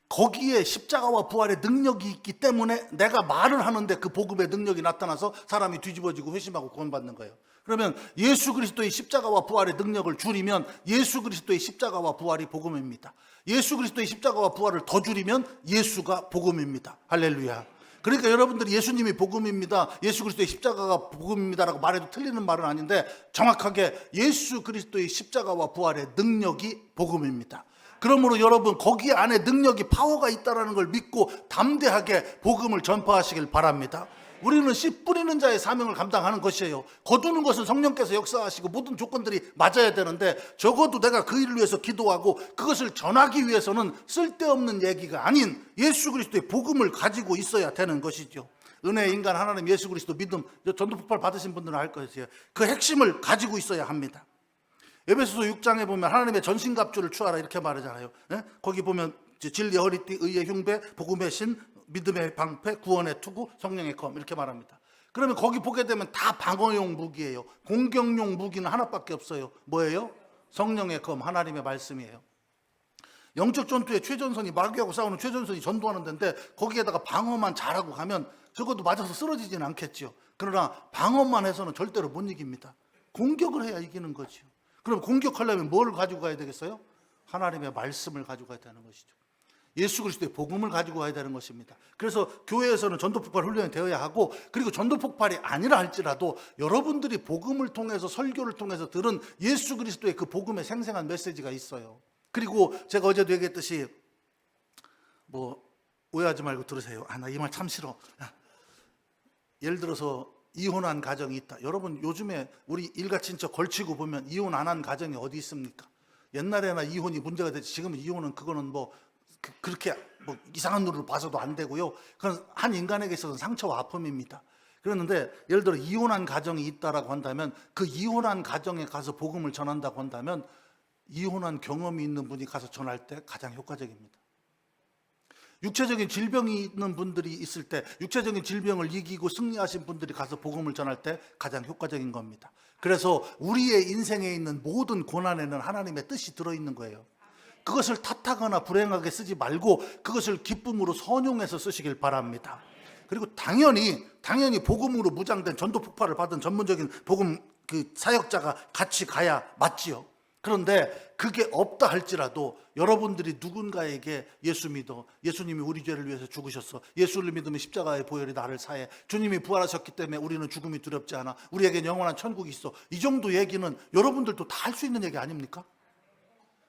B: 거기에 십자가와 부활의 능력이 있기 때문에 내가 말을 하는데 그 복음의 능력이 나타나서 사람이 뒤집어지고 회심하고 구원받는 거예요. 그러면 예수 그리스도의 십자가와 부활의 능력을 줄이면 예수 그리스도의 십자가와 부활이 복음입니다. 예수 그리스도의 십자가와 부활을 더 줄이면 예수가 복음입니다. 할렐루야. 그러니까 여러분들이 예수님이 복음입니다, 예수 그리스도의 십자가가 복음입니다라고 말해도 틀리는 말은 아닌데 정확하게 예수 그리스도의 십자가와 부활의 능력이 복음입니다. 그러므로 여러분 거기 안에 능력이 파워가 있다는 걸 믿고 담대하게 복음을 전파하시길 바랍니다. 우리는 씨 뿌리는 자의 사명을 감당하는 것이에요. 거두는 것은 성령께서 역사하시고 모든 조건들이 맞아야 되는데 적어도 내가 그 일을 위해서 기도하고 그것을 전하기 위해서는 쓸데없는 얘기가 아닌 예수 그리스도의 복음을 가지고 있어야 되는 것이죠. 은혜의 인간 하나님 예수 그리스도 믿음, 전도 폭발 받으신 분들은 알 것이에요. 그 핵심을 가지고 있어야 합니다. 에베소서 6장에 보면 하나님의 전신갑주를 취하라 이렇게 말하잖아요. 거기 보면 진리의 허리띠, 의의 흉배, 복음의 신, 믿음의 방패, 구원의 투구, 성령의 검 이렇게 말합니다. 그러면 거기 보게 되면 다 방어용 무기예요. 공격용 무기는 하나밖에 없어요. 뭐예요? 성령의 검, 하나님의 말씀이에요. 영적 전투에 최전선이 마귀하고 싸우는 최전선이 전도하는 데인데 거기에다가 방어만 잘하고 가면 적어도 맞아서 쓰러지지는 않겠지요. 그러나 방어만 해서는 절대로 못 이깁니다. 공격을 해야 이기는 거지요. 그럼 공격하려면 뭘 가지고 가야 되겠어요? 하나님의 말씀을 가지고 가야 되는 것이죠. 예수 그리스도의 복음을 가지고 가야 되는 것입니다. 그래서 교회에서는 전도폭발 훈련이 되어야 하고, 그리고 전도폭발이 아니라 할지라도 여러분들이 복음을 통해서, 설교를 통해서 들은 예수 그리스도의 그 복음의 생생한 메시지가 있어요. 그리고 제가 어제도 얘기했듯이 오해하지 말고 들으세요. 나 이 말 참 싫어. 예를 들어서 이혼한 가정이 있다. 여러분 요즘에 우리 일가친척 걸치고 보면 이혼 안 한 가정이 어디 있습니까? 옛날에나 이혼이 문제가 되지, 지금은 이혼은 그거는 그렇게 이상한 눈으로 봐서도 안 되고요. 그건 한 인간에게 있어서는 상처와 아픔입니다. 그런데 예를 들어 이혼한 가정이 있다라고 한다면, 그 이혼한 가정에 가서 복음을 전한다고 한다면 이혼한 경험이 있는 분이 가서 전할 때 가장 효과적입니다. 육체적인 질병이 있는 분들이 있을 때, 육체적인 질병을 이기고 승리하신 분들이 가서 복음을 전할 때 가장 효과적인 겁니다. 그래서 우리의 인생에 있는 모든 고난에는 하나님의 뜻이 들어있는 거예요. 그것을 탓하거나 불행하게 쓰지 말고 그것을 기쁨으로 선용해서 쓰시길 바랍니다. 그리고 당연히 복음으로 무장된 전도 폭발을 받은 전문적인 복음 사역자가 같이 가야 맞지요. 그런데 그게 없다 할지라도 여러분들이 누군가에게 예수 믿어, 예수님이 우리 죄를 위해서 죽으셨어, 예수를 믿으면 십자가의 보혈이 나를 사해, 주님이 부활하셨기 때문에 우리는 죽음이 두렵지 않아, 우리에겐 영원한 천국이 있어, 이 정도 얘기는 여러분들도 다 할 수 있는 얘기 아닙니까?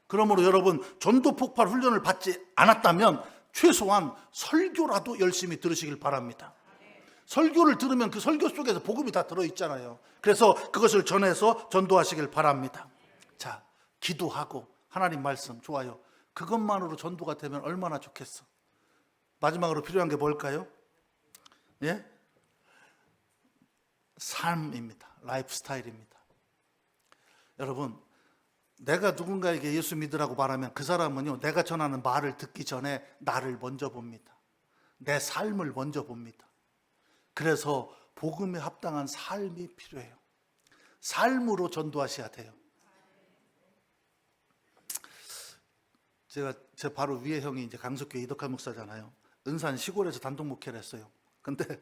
B: 그러므로 여러분, 전도 폭발 훈련을 받지 않았다면 최소한 설교라도 열심히 들으시길 바랍니다. 설교를 들으면 그 설교 속에서 복음이 다 들어있잖아요. 그래서 그것을 전해서 전도하시길 바랍니다. 자, 기도하고 하나님 말씀, 좋아요. 그것만으로 전도가 되면 얼마나 좋겠어. 마지막으로 필요한 게 뭘까요? 예? 삶입니다. 라이프 스타일입니다. 여러분, 내가 누군가에게 예수 믿으라고 말하면 그 사람은요, 내가 전하는 말을 듣기 전에 나를 먼저 봅니다. 내 삶을 먼저 봅니다. 그래서 복음에 합당한 삶이 필요해요. 삶으로 전도하셔야 돼요. 제 바로 위에 형이 이제 강석교회 이덕환 목사잖아요. 은산 시골에서 단독 목회를 했어요. 근데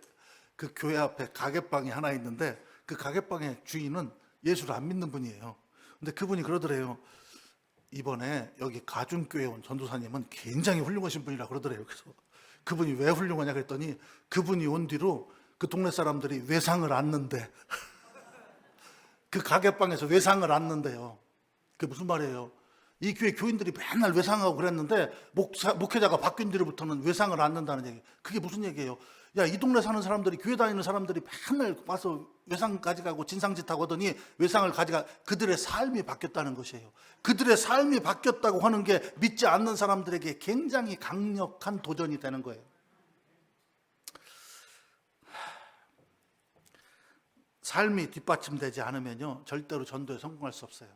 B: 그 교회 앞에 가게방이 하나 있는데 그 가게방의 주인은 예수를 안 믿는 분이에요. 근데 그분이 그러더래요. 이번에 여기 가중교회 온 전도사님은 굉장히 훌륭하신 분이라 그러더래요. 그래서 그분이 왜 훌륭하냐 그랬더니 그분이 온 뒤로 그 동네 사람들이 외상을 안는데 그 가게방에서 외상을 안는데요. 그게 무슨 말이에요? 이 교회 교인들이 맨날 외상하고 그랬는데 목회자가 바뀐 뒤로부터는 외상을 안는다는 얘기. 그게 무슨 얘기예요? 야, 이 동네 사는 사람들이, 교회 다니는 사람들이 맨날 와서 외상 가져가고 진상짓하고 하더니 외상을 가져가, 그들의 삶이 바뀌었다는 것이에요. 그들의 삶이 바뀌었다고 하는 게 믿지 않는 사람들에게 굉장히 강력한 도전이 되는 거예요. 삶이 뒷받침되지 않으면요, 절대로 전도에 성공할 수 없어요.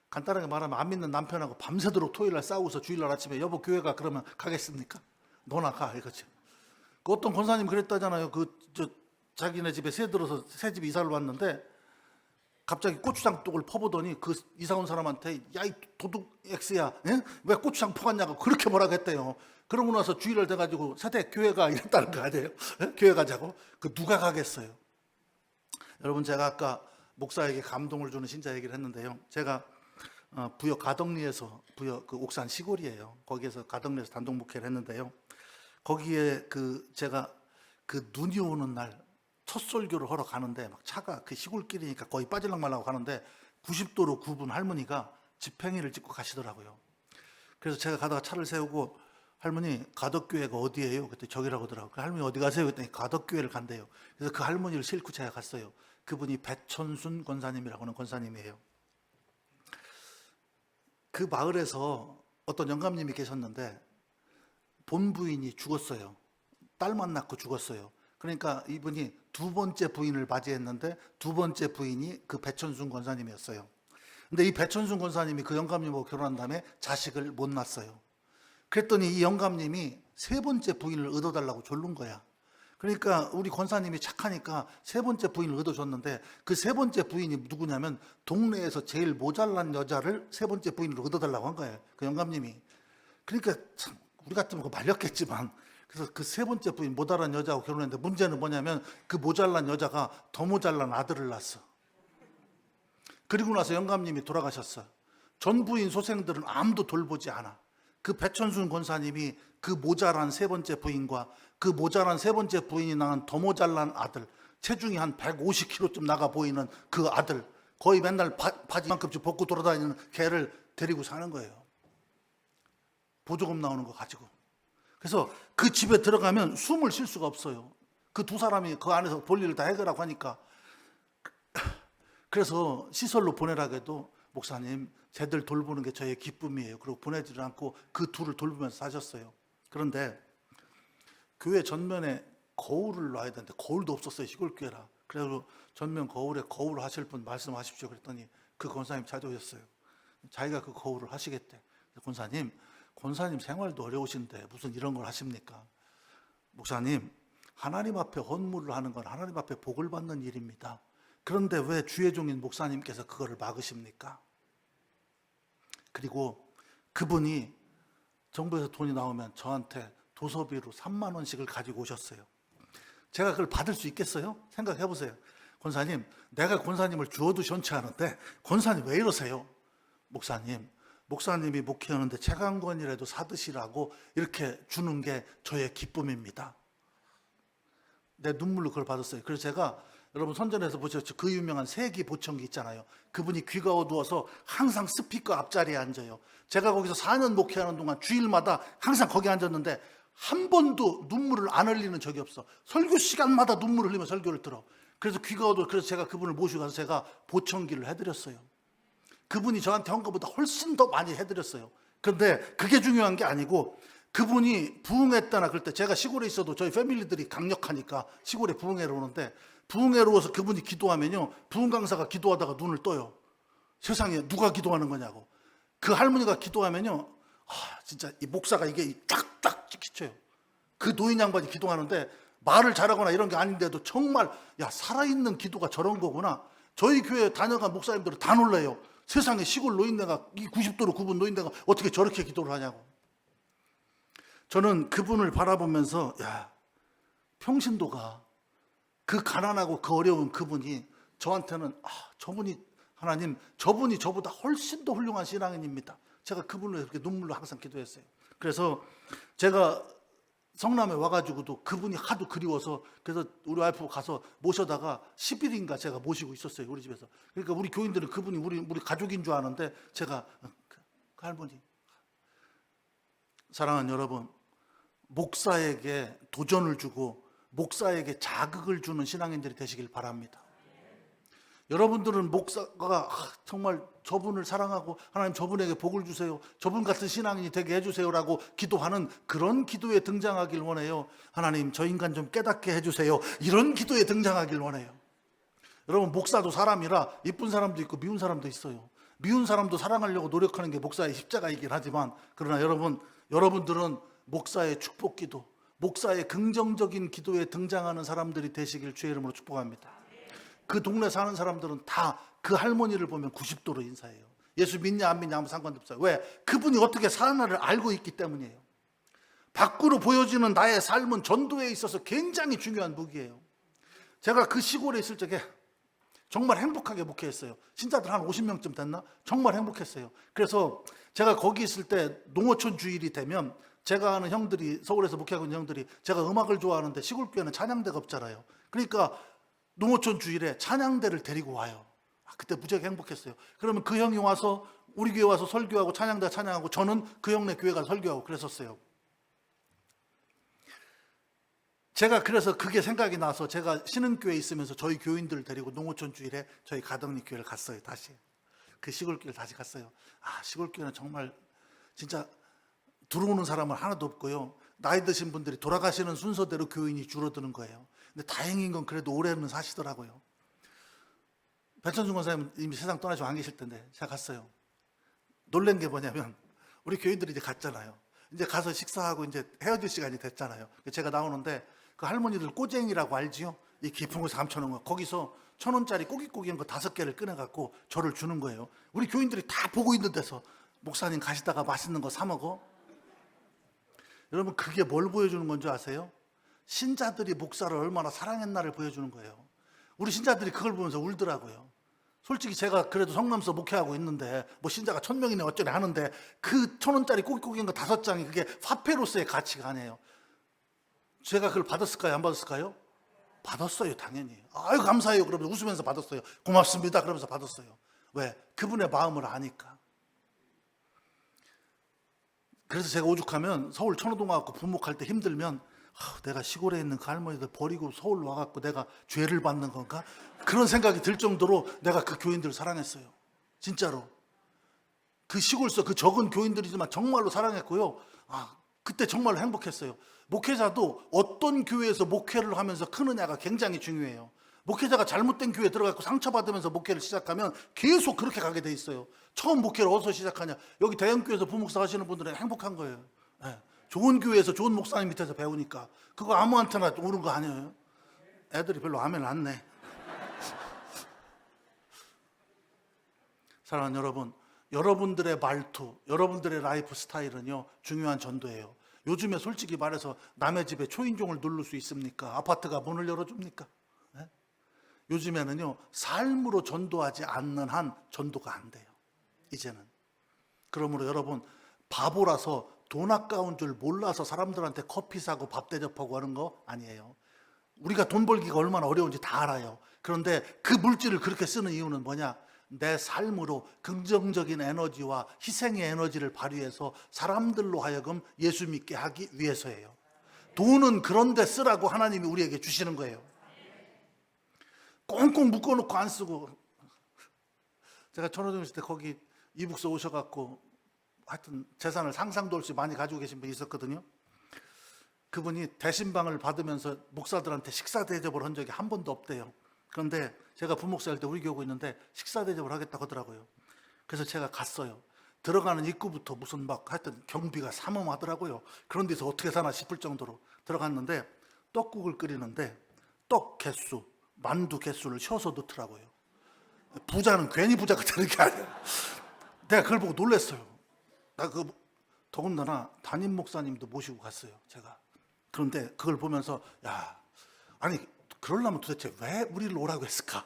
B: 간단하게 말하면 안 믿는 남편하고 밤새도록 토요일날 싸우고서 주일날 아침에 여보 교회가 그러면 가겠습니까? 너나 가, 이거죠. 그 어떤 권사님 그랬다잖아요. 자기네 집에 새 들어서 새 집 이사를 왔는데 갑자기 고추장 떡을 퍼보더니 그 이사 온 사람한테 야, 이 도둑 X야, 예? 왜 고추장 퍼갔냐고 그렇게 뭐라고 했대요. 그러고 나서 주일날 돼가지고 세대 교회가 이랬다는 거 아니에요? 예? 교회 가자고. 그 누가 가겠어요? 여러분, 제가 아까 목사에게 감동을 주는 신자 얘기를 했는데요. 제가 부여 가덕리에서, 부여 그 옥산 시골이에요. 거기에서 가덕리에서 단독 목회를 했는데요. 거기에 제가 눈이 오는 날 첫 설교를 하러 가는데 막 차가 그 시골길이니까 거의 빠질락 말라고 가는데 90도로 굽은 할머니가 지팽이를 짚고 가시더라고요. 그래서 제가 가다가 차를 세우고 할머니 가덕교회가 어디예요? 그랬더니 저기라고 하더라고요. 그 할머니 어디 가세요? 그랬더니 가덕교회를 간대요. 그래서 그 할머니를 싣고 제가 갔어요. 그분이 배천순 권사님이라고 하는 권사님이에요. 그 마을에서 어떤 영감님이 계셨는데 본부인이 죽었어요. 딸만 낳고 죽었어요. 그러니까 이분이 두 번째 부인을 맞이했는데 두 번째 부인이 그 배천순 권사님이었어요. 근데 이 배천순 권사님이 그 영감님하고 결혼한 다음에 자식을 못 낳았어요. 그랬더니 이 영감님이 세 번째 부인을 얻어달라고 졸른 거야. 그러니까 우리 권사님이 착하니까 세 번째 부인을 얻어줬는데 그 세 번째 부인이 누구냐면 동네에서 제일 모자란 여자를 세 번째 부인으로 얻어달라고 한 거예요. 그 영감님이. 그러니까 참 우리 같으면 그거 말렸겠지만 그래서 그 세 번째 부인 모자란 여자하고 결혼했는데 문제는 뭐냐면 그 모자란 여자가 더 모자란 아들을 낳았어. 그리고 나서 영감님이 돌아가셨어. 전 부인 소생들은 아무도 돌보지 않아. 그 배천순 권사님이 그 모자란 세 번째 부인과 그 모자란 세 번째 부인이 낳은 더 모자란 아들, 체중이 한 150kg쯤 나가 보이는 그 아들, 거의 맨날 바지만큼씩 벗고 돌아다니는 걔를 데리고 사는 거예요. 보조금 나오는 거 가지고. 그래서 그 집에 들어가면 숨을 쉴 수가 없어요. 그 두 사람이 그 안에서 볼일을 다 해결하고 하니까. 그래서 시설로 보내라고 해도 목사님 쟤들 돌보는 게 저의 기쁨이에요. 그리고 보내지를 않고 그 둘을 돌보면서 사셨어요. 그런데 교회 전면에 거울을 놔야 되는데 거울도 없었어요. 시골 교회라. 그래서 전면 거울에 거울 하실 분 말씀하십시오 그랬더니 그 권사님 찾아오셨어요. 자기가 그 거울을 하시겠대. 권사님 생활도 어려우신데 무슨 이런 걸 하십니까? 목사님, 하나님 앞에 헌물을 하는 건 하나님 앞에 복을 받는 일입니다. 그런데 왜 주의 종인 목사님께서 그거를 막으십니까? 그리고 그분이 정부에서 돈이 나오면 저한테 도서비로 3만 원씩을 가지고 오셨어요. 제가 그걸 받을 수 있겠어요? 생각해 보세요. 권사님, 내가 권사님을 주어도 시원치 않은데 권사님 왜 이러세요? 목사님이 목회하는데 책 한 권이라도 사드시라고 이렇게 주는 게 저의 기쁨입니다. 내 눈물로 그걸 받았어요. 그래서 제가 여러분 선전에서 보셨죠? 그 유명한 세기 보청기 있잖아요. 그분이 귀가 어두워서 항상 스피커 앞자리에 앉아요. 제가 거기서 4년 목회하는 동안 주일마다 항상 거기 앉았는데 한 번도 눈물을 안 흘리는 적이 없어. 설교 시간마다 눈물을 흘리며 설교를 들어. 그래서 귀가 어두워. 그래서 제가 그분을 모시고 가서 제가 보청기를 해드렸어요. 그분이 저한테 한 것보다 훨씬 더 많이 해드렸어요. 그런데 그게 중요한 게 아니고 그분이 부흥했다나 그럴 때 제가 시골에 있어도 저희 패밀리들이 강력하니까 시골에 부흥회로 오는데 부흥회로 와서 그분이 기도하면요. 부흥 강사가 기도하다가 눈을 떠요. 세상에 누가 기도하는 거냐고. 그 할머니가 기도하면요. 진짜 이 목사가 이게 딱딱 찍히쳐요. 그 노인 양반이 기도하는데 말을 잘하거나 이런 게 아닌데도 정말 살아있는 기도가 저런 거구나. 저희 교회 다녀간 목사님들은 다 놀라요. 세상에 시골 노인네가 이 90도로 굽은 노인네가 어떻게 저렇게 기도를 하냐고. 저는 그분을 바라보면서 평신도가 그 가난하고 그 어려운 그분이 저한테는 저분이 저보다 훨씬 더 훌륭한 신앙인입니다. 제가 그분을 이렇게 눈물로 항상 기도했어요. 그래서 제가 성남에 와가지고도 그분이 하도 그리워서 그래서 우리 와이프 가서 모셔다가 10일인가 제가 모시고 있었어요. 우리 집에서. 그러니까 우리 교인들은 그분이 우리 가족인 줄 아는데 제가 그 할머니. 사랑하는 여러분, 목사에게 도전을 주고 목사에게 자극을 주는 신앙인들이 되시길 바랍니다. 여러분들은 목사가 정말 저분을 사랑하고 하나님 저분에게 복을 주세요. 저분 같은 신앙인이 되게 해주세요라고 기도하는 그런 기도에 등장하길 원해요. 하나님 저 인간 좀 깨닫게 해주세요. 이런 기도에 등장하길 원해요. 여러분 목사도 사람이라 이쁜 사람도 있고 미운 사람도 있어요. 미운 사람도 사랑하려고 노력하는 게 목사의 십자가이긴 하지만 그러나 여러분들은 목사의 축복 기도, 목사의 긍정적인 기도에 등장하는 사람들이 되시길 주의 이름으로 축복합니다. 그 동네 사는 사람들은 다 그 할머니를 보면 90도로 인사해요. 예수 믿냐 안 믿냐 아무 상관도 없어요. 왜? 그분이 어떻게 사는가를 알고 있기 때문이에요. 밖으로 보여지는 나의 삶은 전도에 있어서 굉장히 중요한 무기예요. 제가 그 시골에 있을 적에 정말 행복하게 목회했어요. 신자들 한 50명쯤 됐나? 정말 행복했어요. 그래서 제가 거기 있을 때 농어촌 주일이 되면 제가 아는 형들이 서울에서 목회하고 있는 형들이 제가 음악을 좋아하는데 시골 교회는 찬양대가 없잖아요. 그러니까 농어촌 주일에 찬양대를 데리고 와요. 그때 무지하게 행복했어요. 그러면 그 형이 와서 우리 교회 와서 설교하고 찬양대 찬양하고 저는 그 형네 교회 가서 설교하고 그랬었어요. 제가 그래서 그게 생각이 나서 제가 신흥교회에 있으면서 저희 교인들을 데리고 농어촌 주일에 저희 가덕리 교회를 갔어요. 다시 그 시골교회를 다시 갔어요. 시골교회는 정말 진짜 들어오는 사람은 하나도 없고요. 나이 드신 분들이 돌아가시는 순서대로 교인이 줄어드는 거예요. 근데 다행인 건 그래도 오래는 사시더라고요. 배천순 권사님 이미 세상 떠나시고 안 계실 텐데 제가 갔어요. 놀란 게 뭐냐면 우리 교인들이 이제 갔잖아요. 이제 가서 식사하고 이제 헤어질 시간이 됐잖아요. 제가 나오는데 그 할머니들 꼬쟁이라고 알지요? 이 깊은 곳에 감춰놓은 거. 거기서 1,000원짜리 꼬깃꼬깃한 거 5개를 꺼내갖고 저를 주는 거예요. 우리 교인들이 다 보고 있는 데서 목사님 가시다가 맛있는 거 사 먹어? 여러분, 그게 뭘 보여주는 건지 아세요? 신자들이 목사를 얼마나 사랑했나를 보여주는 거예요. 우리 신자들이 그걸 보면서 울더라고요. 솔직히 제가 그래도 성남서 목회하고 있는데 뭐 신자가 1,000명이네 어쩌네 하는데 그 1,000원짜리 꼬깃꼬깃한 거 5장이 그게 화폐로서의 가치가 아니에요. 제가 그걸 받았을까요? 안 받았을까요? 받았어요, 당연히. 아유, 감사해요. 그러면서 웃으면서 받았어요. 고맙습니다. 그러면서 받았어요. 왜? 그분의 마음을 아니까. 그래서 제가 오죽하면 서울 천호동 와갖고 분목할 때 힘들면 내가 시골에 있는 그 할머니들 버리고 서울 와갖고 내가 죄를 받는 건가? 그런 생각이 들 정도로 내가 그 교인들을 사랑했어요. 진짜로. 그 시골서 그 적은 교인들이지만 정말로 사랑했고요. 그때 정말로 행복했어요. 목회자도 어떤 교회에서 목회를 하면서 크느냐가 굉장히 중요해요. 목회자가 잘못된 교회에 들어가고 상처받으면서 목회를 시작하면 계속 그렇게 가게 돼 있어요. 처음 목회를 어디서 시작하냐? 여기 대형교회에서 부목사 하시는 분들은 행복한 거예요. 네. 좋은 교회에서 좋은 목사님 밑에서 배우니까. 그거 아무한테나 오는 거 아니에요. 애들이 별로 아멘 안 내. 사랑하는 여러분, 여러분들의 말투, 여러분들의 라이프 스타일은요 중요한 전도예요. 요즘에 솔직히 말해서 남의 집에 초인종을 누를 수 있습니까? 아파트가 문을 열어줍니까? 네? 요즘에는요 삶으로 전도하지 않는 한 전도가 안 돼요. 이제는. 그러므로 여러분, 바보라서 돈 아까운 줄 몰라서 사람들한테 커피 사고 밥 대접하고 하는 거 아니에요. 우리가 돈 벌기가 얼마나 어려운지 다 알아요. 그런데 그 물질을 그렇게 쓰는 이유는 뭐냐? 내 삶으로 긍정적인 에너지와 희생의 에너지를 발휘해서 사람들로 하여금 예수 믿게 하기 위해서예요. 돈은 그런 데 쓰라고 하나님이 우리에게 주시는 거예요. 꽁꽁 묶어놓고 안 쓰고. 제가 천호동 있을 때 거기 이북서 오셔갖고 하여튼 재산을 상상도 없이 많이 가지고 계신 분이 있었거든요. 그분이 대신방을 받으면서 목사들한테 식사 대접을 한 적이 한 번도 없대요. 그런데 제가 부목사일 때 우리 교회 오고 있는데 식사 대접을 하겠다고 하더라고요. 그래서 제가 갔어요. 들어가는 입구부터 무슨 막 하여튼 경비가 삼엄하더라고요. 그런 데서 어떻게 사나 싶을 정도로 들어갔는데 떡국을 끓이는데 떡 개수, 만두 개수를 쉬어서 넣더라고요. 부자는 괜히 부자가 되는 게 아니야. 내가 그걸 보고 놀랐어요. 나 더군다나 담임 목사님도 모시고 갔어요, 제가. 그런데 그걸 보면서 아니 그러려면 도대체 왜 우리를 오라고 했을까?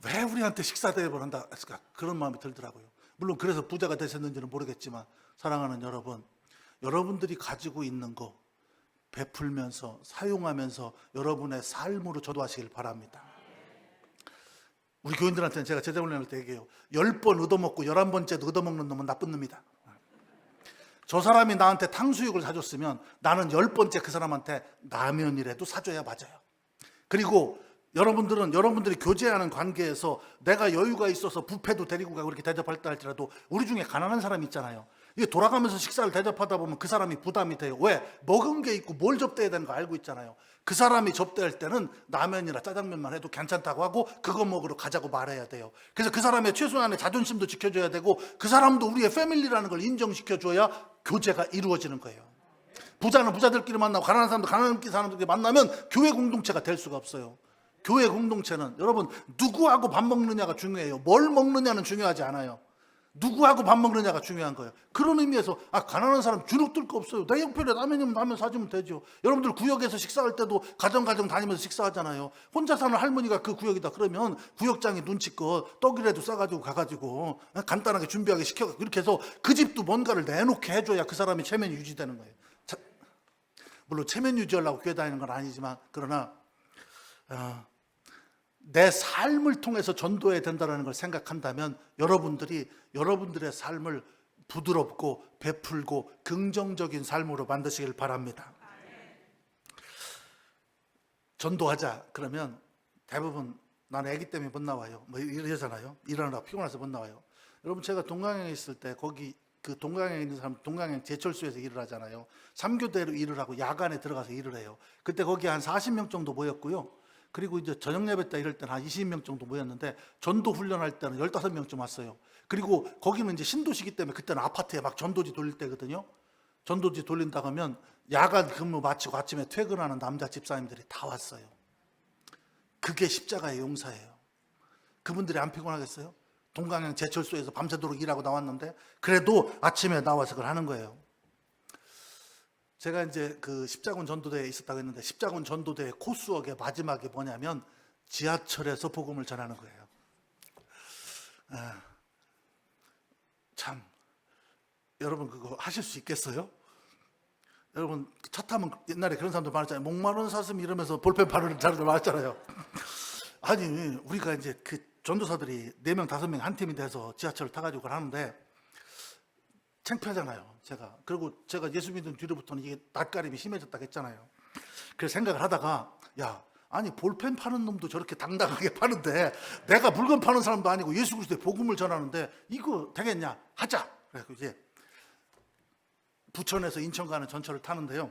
B: 왜 우리한테 식사 대접을 한다 했을까? 그런 마음이 들더라고요. 물론 그래서 부자가 되셨는지는 모르겠지만 사랑하는 여러분, 여러분들이 가지고 있는 거 베풀면서 사용하면서 여러분의 삶으로 전도하시길 바랍니다. 우리 교인들한테는 제가 제자훈련할 때 얘기해요. 10번 얻어먹고 11번째도 얻어먹는 놈은 나쁜 놈이다. 저 사람이 나한테 탕수육을 사줬으면 나는 10번째 그 사람한테 라면이라도 사줘야 맞아요. 그리고 여러분들이 교제하는 관계에서 내가 여유가 있어서 뷔페도 데리고 가고 이렇게 대접할 때 할지라도 우리 중에 가난한 사람이 있잖아요. 이게 돌아가면서 식사를 대접하다 보면 그 사람이 부담이 돼요. 왜? 먹은 게 있고 뭘 접대해야 되는 거 알고 있잖아요. 그 사람이 접대할 때는 라면이나 짜장면만 해도 괜찮다고 하고 그거 먹으러 가자고 말해야 돼요. 그래서 그 사람의 최소한의 자존심도 지켜줘야 되고 그 사람도 우리의 패밀리라는 걸 인정시켜줘야 교제가 이루어지는 거예요. 부자는 부자들끼리 만나고 가난한 사람도 가난한 사람들끼리 만나면 교회 공동체가 될 수가 없어요. 교회 공동체는 여러분 누구하고 밥 먹느냐가 중요해요. 뭘 먹느냐는 중요하지 않아요. 누구하고 밥 먹느냐가 중요한 거예요. 그런 의미에서 가난한 사람 주눅들 거 없어요. 내 형편에 라면이면 라면 사주면 되죠. 여러분들 구역에서 식사할 때도 가정 다니면서 식사하잖아요. 혼자 사는 할머니가 그 구역이다 그러면 구역장이 눈치껏 떡이라도 싸가지고 가가지고 간단하게 준비하게 시켜 이렇게 해서 그 집도 뭔가를 내놓게 해줘야 그 사람이 체면이 유지되는 거예요. 물론 체면 유지하려고 교회 다니는 건 아니지만 그러나 내 삶을 통해서 전도해야 된다는 걸 생각한다면 여러분들의 삶을 부드럽고 베풀고 긍정적인 삶으로 만드시길 바랍니다. 전도하자 그러면 대부분 나는 아기 때문에 못 나와요. 뭐 이러잖아요. 일하느라 피곤해서 못 나와요. 여러분 제가 동강에 있을 때 거기 그 동강에 있는 사람 동강행 제철소에서 일을 하잖아요. 3교대로 일을 하고 야간에 들어가서 일을 해요. 그때 거기 한 40명 정도 모였고요. 그리고 이제 저녁 예배 때 이럴 때는 한 20명 정도 모였는데 전도 훈련할 때는 15명쯤 왔어요. 그리고 거기는 이제 신도시기 때문에 그때는 아파트에 막 전도지 돌릴 때거든요. 전도지 돌린다고 하면 야간 근무 마치고 아침에 퇴근하는 남자 집사님들이 다 왔어요. 그게 십자가의 용사예요. 그분들이 안 피곤하겠어요? 동강양 제철소에서 밤새도록 일하고 나왔는데 그래도 아침에 나와서 그걸 하는 거예요. 제가 이제 그 십자군 전도대에 있었다고 했는데 십자군 전도대의 코스웍의 마지막이 뭐냐면 지하철에서 복음을 전하는 거예요. 참 여러분 그거 하실 수 있겠어요? 여러분 차 타면 옛날에 그런 사람들 많았잖아요. 목마른 사슴 이러면서 볼펜 바르는 사람들 많았잖아요. 아니 우리가 이제 그 전도사들이 4명 5명 한 팀이 돼서 지하철을 타가지고 그걸 하는데 창피하잖아요. 그리고 제가 예수 믿은 뒤로부터는 이게 낯가림이 심해졌다고 했잖아요. 그래서 생각을 하다가 아니 볼펜 파는 놈도 저렇게 당당하게 파는데 내가 물건 파는 사람도 아니고 예수 그리스도의 복음을 전하는데 이거 되겠냐? 하자. 그래서 이제 부천에서 인천 가는 전철을 타는데요.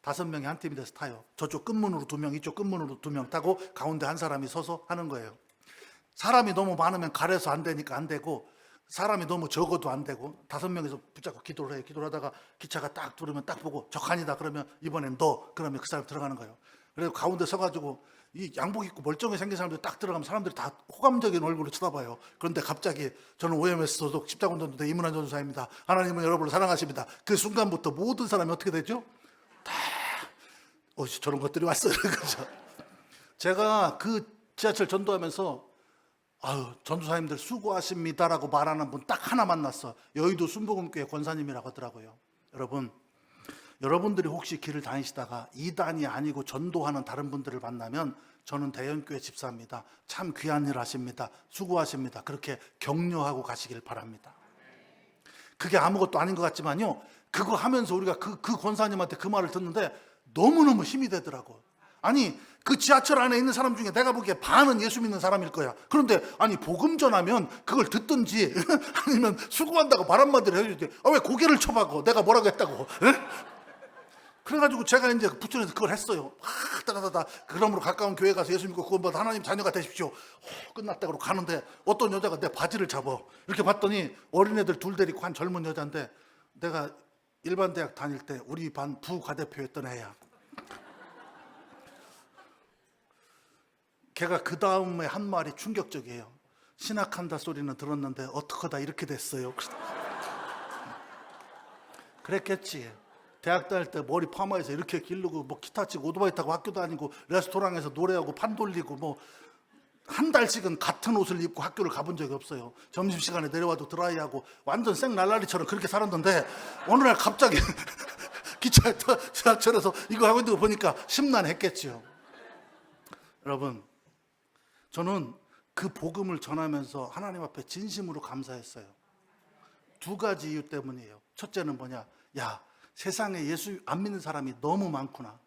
B: 5명이 한 팀이 돼서 타요. 저쪽 끝문으로 2명, 이쪽 끝문으로 2명 타고 가운데 한 사람이 서서 하는 거예요. 사람이 너무 많으면 가려서 안 되니까 안 되고 사람이 너무 적어도 안 되고 5명이서 붙잡고 기도를 해요. 기도를 하다가 기차가 딱 들으면 딱 보고 적한이다 그러면 이번엔 너 그러면 그 사람 들어가는 거예요. 그래서 가운데 서가지고 이 양복 입고 멀쩡하게 생긴 사람들이 딱 들어가면 사람들이 다 호감적인 얼굴로 쳐다봐요. 그런데 갑자기 저는 OMS 소속 십자군 전도대 이문환 전도사입니다. 하나님은 여러분을 사랑하십니다. 그 순간부터 모든 사람이 어떻게 되죠? 다 저런 것들이 왔어요. 그죠? 제가 그 지하철 전도하면서 전도사님들 수고하십니다라고 말하는 분 딱 하나 만났어. 여의도 순복음교회 권사님이라고 하더라고요. 여러분들이 혹시 길을 다니시다가 이단이 아니고 전도하는 다른 분들을 만나면 저는 대형교회 집사입니다. 참 귀한 일 하십니다. 수고하십니다. 그렇게 격려하고 가시길 바랍니다. 그게 아무것도 아닌 것 같지만요. 그거 하면서 우리가 그 권사님한테 그 말을 듣는데 너무너무 힘이 되더라고. 아니 그 지하철 안에 있는 사람 중에 내가 보기에 반은 예수 믿는 사람일 거야. 그런데 아니 복음 전하면 그걸 듣든지 아니면 수고한다고 말 한마디를 해주지. 왜 고개를 쳐박어? 내가 뭐라고 했다고? 그래가지고 제가 이제 부천에서 그걸 했어요. 따다다다 그러므로 가까운 교회 가서 예수 믿고 구원받아 하나님 자녀가 되십시오. 끝났다 그러고 가는데 어떤 여자가 내 바지를 잡아. 이렇게 봤더니 어린애들 2 데리고 한 젊은 여자인데 내가 일반 대학 다닐 때 우리 반 부과대표였던 애야. 걔가 그 다음에 한 말이 충격적이에요. 신학한다 소리는 들었는데 어떡하다 이렇게 됐어요. 그랬겠지. 대학 다닐 때 머리 파마해서 이렇게 기르고 뭐 기타 치고 오토바이 타고 학교 다니고 레스토랑에서 노래하고 판 돌리고 뭐 한 달씩은 같은 옷을 입고 학교를 가본 적이 없어요. 점심시간에 내려와도 드라이하고 완전 생날라리처럼 그렇게 살았는데 어느 날 갑자기 기차에 지하철에서 이거 하고 있는 거 보니까 심란했겠지요. 여러분 저는 그 복음을 전하면서 하나님 앞에 진심으로 감사했어요. 2 가지 이유 때문이에요. 첫째는 뭐냐? 세상에 예수 안 믿는 사람이 너무 많구나.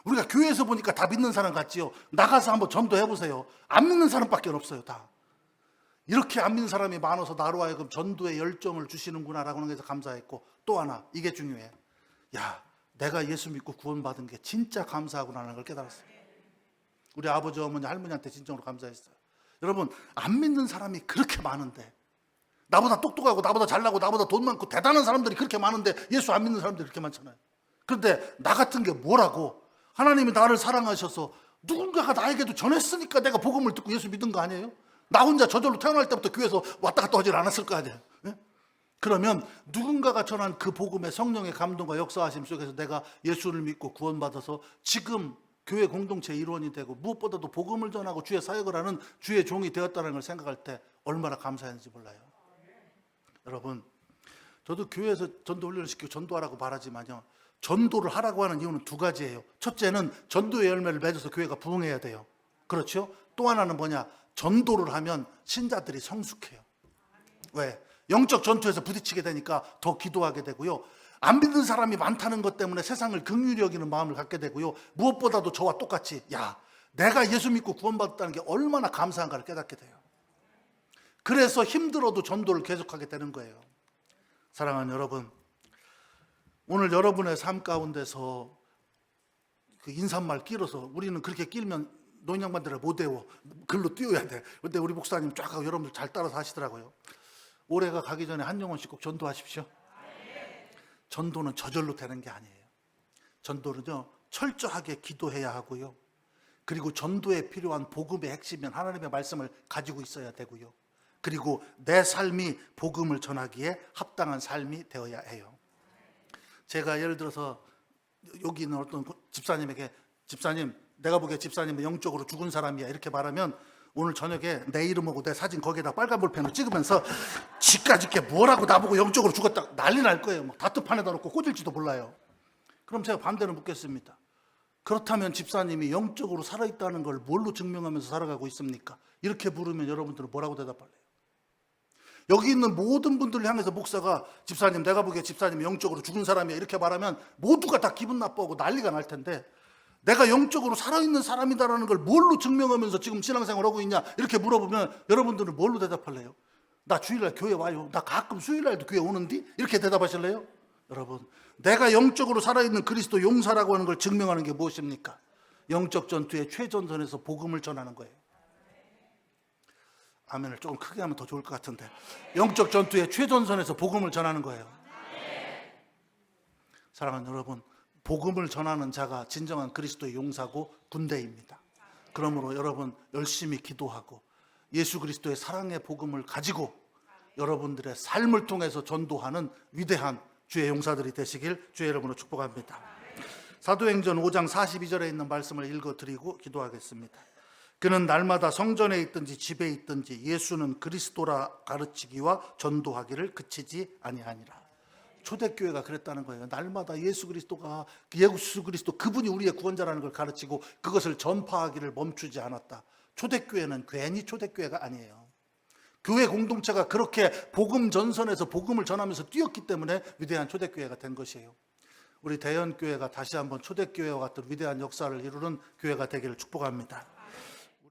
B: 우리가 교회에서 보니까 다 믿는 사람 같지요. 나가서 한번 전도해보세요. 안 믿는 사람밖에 없어요. 다. 이렇게 안 믿는 사람이 많아서 나로 하여금 전도의 열정을 주시는구나라고 하는 게 감사했고 또 하나 이게 중요해. 내가 예수 믿고 구원받은 게 진짜 감사하구나라는 걸 깨달았어요. 우리 아버지 어머니 할머니한테 진정으로 감사했어요. 여러분 안 믿는 사람이 그렇게 많은데 나보다 똑똑하고 나보다 잘나고 나보다 돈 많고 대단한 사람들이 그렇게 많은데 예수 안 믿는 사람들이 그렇게 많잖아요. 그런데 나 같은 게 뭐라고? 하나님이 나를 사랑하셔서 누군가가 나에게도 전했으니까 내가 복음을 듣고 예수 믿은 거 아니에요? 나 혼자 저절로 태어날 때부터 교회에서 왔다 갔다 하질 않았을 거 아니에요? 그러면 누군가가 전한 그 복음의 성령의 감동과 역사하심 속에서 내가 예수를 믿고 구원받아서 지금 교회 공동체 일원이 되고 무엇보다도 복음을 전하고 주의 사역을 하는 주의 종이 되었다는 걸 생각할 때 얼마나 감사했는지 몰라요. 여러분 저도 교회에서 전도 훈련을 시키고 전도하라고 말하지만요, 전도를 하라고 하는 이유는 2 가지예요. 첫째는 전도의 열매를 맺어서 교회가 부흥해야 돼요. 그렇죠? 또 하나는 뭐냐? 전도를 하면 신자들이 성숙해요. 왜? 영적 전투에서 부딪히게 되니까 더 기도하게 되고요. 안 믿는 사람이 많다는 것 때문에 세상을 긍휼히 여기는 마음을 갖게 되고요. 무엇보다도 저와 똑같이 내가 예수 믿고 구원받았다는 게 얼마나 감사한가를 깨닫게 돼요. 그래서 힘들어도 전도를 계속하게 되는 거예요. 사랑하는 여러분, 오늘 여러분의 삶 가운데서 그 인사말 끼러서 우리는 그렇게 끼면 노인 양반들을 못 외워. 글로 띄워야 돼. 근데 우리 목사님 쫙 하고 여러분들 잘 따라서 하시더라고요. 올해가 가기 전에 한 영혼씩 꼭 전도하십시오. 전도는 저절로 되는 게 아니에요. 전도는요, 철저하게 기도해야 하고요. 그리고 전도에 필요한 복음의 핵심은 하나님의 말씀을 가지고 있어야 되고요. 그리고 내 삶이 복음을 전하기에 합당한 삶이 되어야 해요. 제가 예를 들어서 여기 있는 어떤 집사님에게 집사님, 내가 보기에 집사님은 영적으로 죽은 사람이야 이렇게 말하면 오늘 저녁에 내 이름하고 내 사진 거기에다 빨간 볼펜으로 찍으면서 지까지 게 뭐라고 나보고 영적으로 죽었다 난리 날 거예요. 막 다트판에다 놓고 꽂을지도 몰라요. 그럼 제가 반대로 묻겠습니다. 그렇다면 집사님이 영적으로 살아있다는 걸 뭘로 증명하면서 살아가고 있습니까? 이렇게 물으면 여러분들은 뭐라고 대답할래요? 여기 있는 모든 분들을 향해서 목사가 집사님, 내가 보기에 집사님이 영적으로 죽은 사람이야 이렇게 말하면 모두가 다 기분 나빠하고 난리가 날 텐데, 내가 영적으로 살아있는 사람이다라는 걸 뭘로 증명하면서 지금 신앙생활을 하고 있냐 이렇게 물어보면 여러분들은 뭘로 대답할래요? 나 주일날 교회 와요. 나 가끔 수요일날도 교회 오는디? 이렇게 대답하실래요? 여러분, 내가 영적으로 살아있는 그리스도 용사라고 하는 걸 증명하는 게 무엇입니까? 영적 전투의 최전선에서 복음을 전하는 거예요. 아멘을 조금 크게 하면 더 좋을 것 같은데, 영적 전투의 최전선에서 복음을 전하는 거예요. 사랑하는 여러분, 복음을 전하는 자가 진정한 그리스도의 용사고 군대입니다. 그러므로 여러분 열심히 기도하고 예수 그리스도의 사랑의 복음을 가지고 여러분들의 삶을 통해서 전도하는 위대한 주의 용사들이 되시길 주의 이름으로 축복합니다. 사도행전 5장 42절에 있는 말씀을 읽어드리고 기도하겠습니다. 그는 날마다 성전에 있든지 집에 있든지 예수는 그리스도라 가르치기와 전도하기를 그치지 아니하니라. 초대교회가 그랬다는 거예요. 날마다 예수 그리스도가, 예수 그리스도 그분이 우리의 구원자라는 걸 가르치고 그것을 전파하기를 멈추지 않았다. 초대교회는 괜히 초대교회가 아니에요. 교회 공동체가 그렇게 복음 전선에서 복음을 전하면서 뛰었기 때문에 위대한 초대교회가 된 것이에요. 우리 대연교회가 다시 한번 초대교회와 같은 위대한 역사를 이루는 교회가 되기를 축복합니다.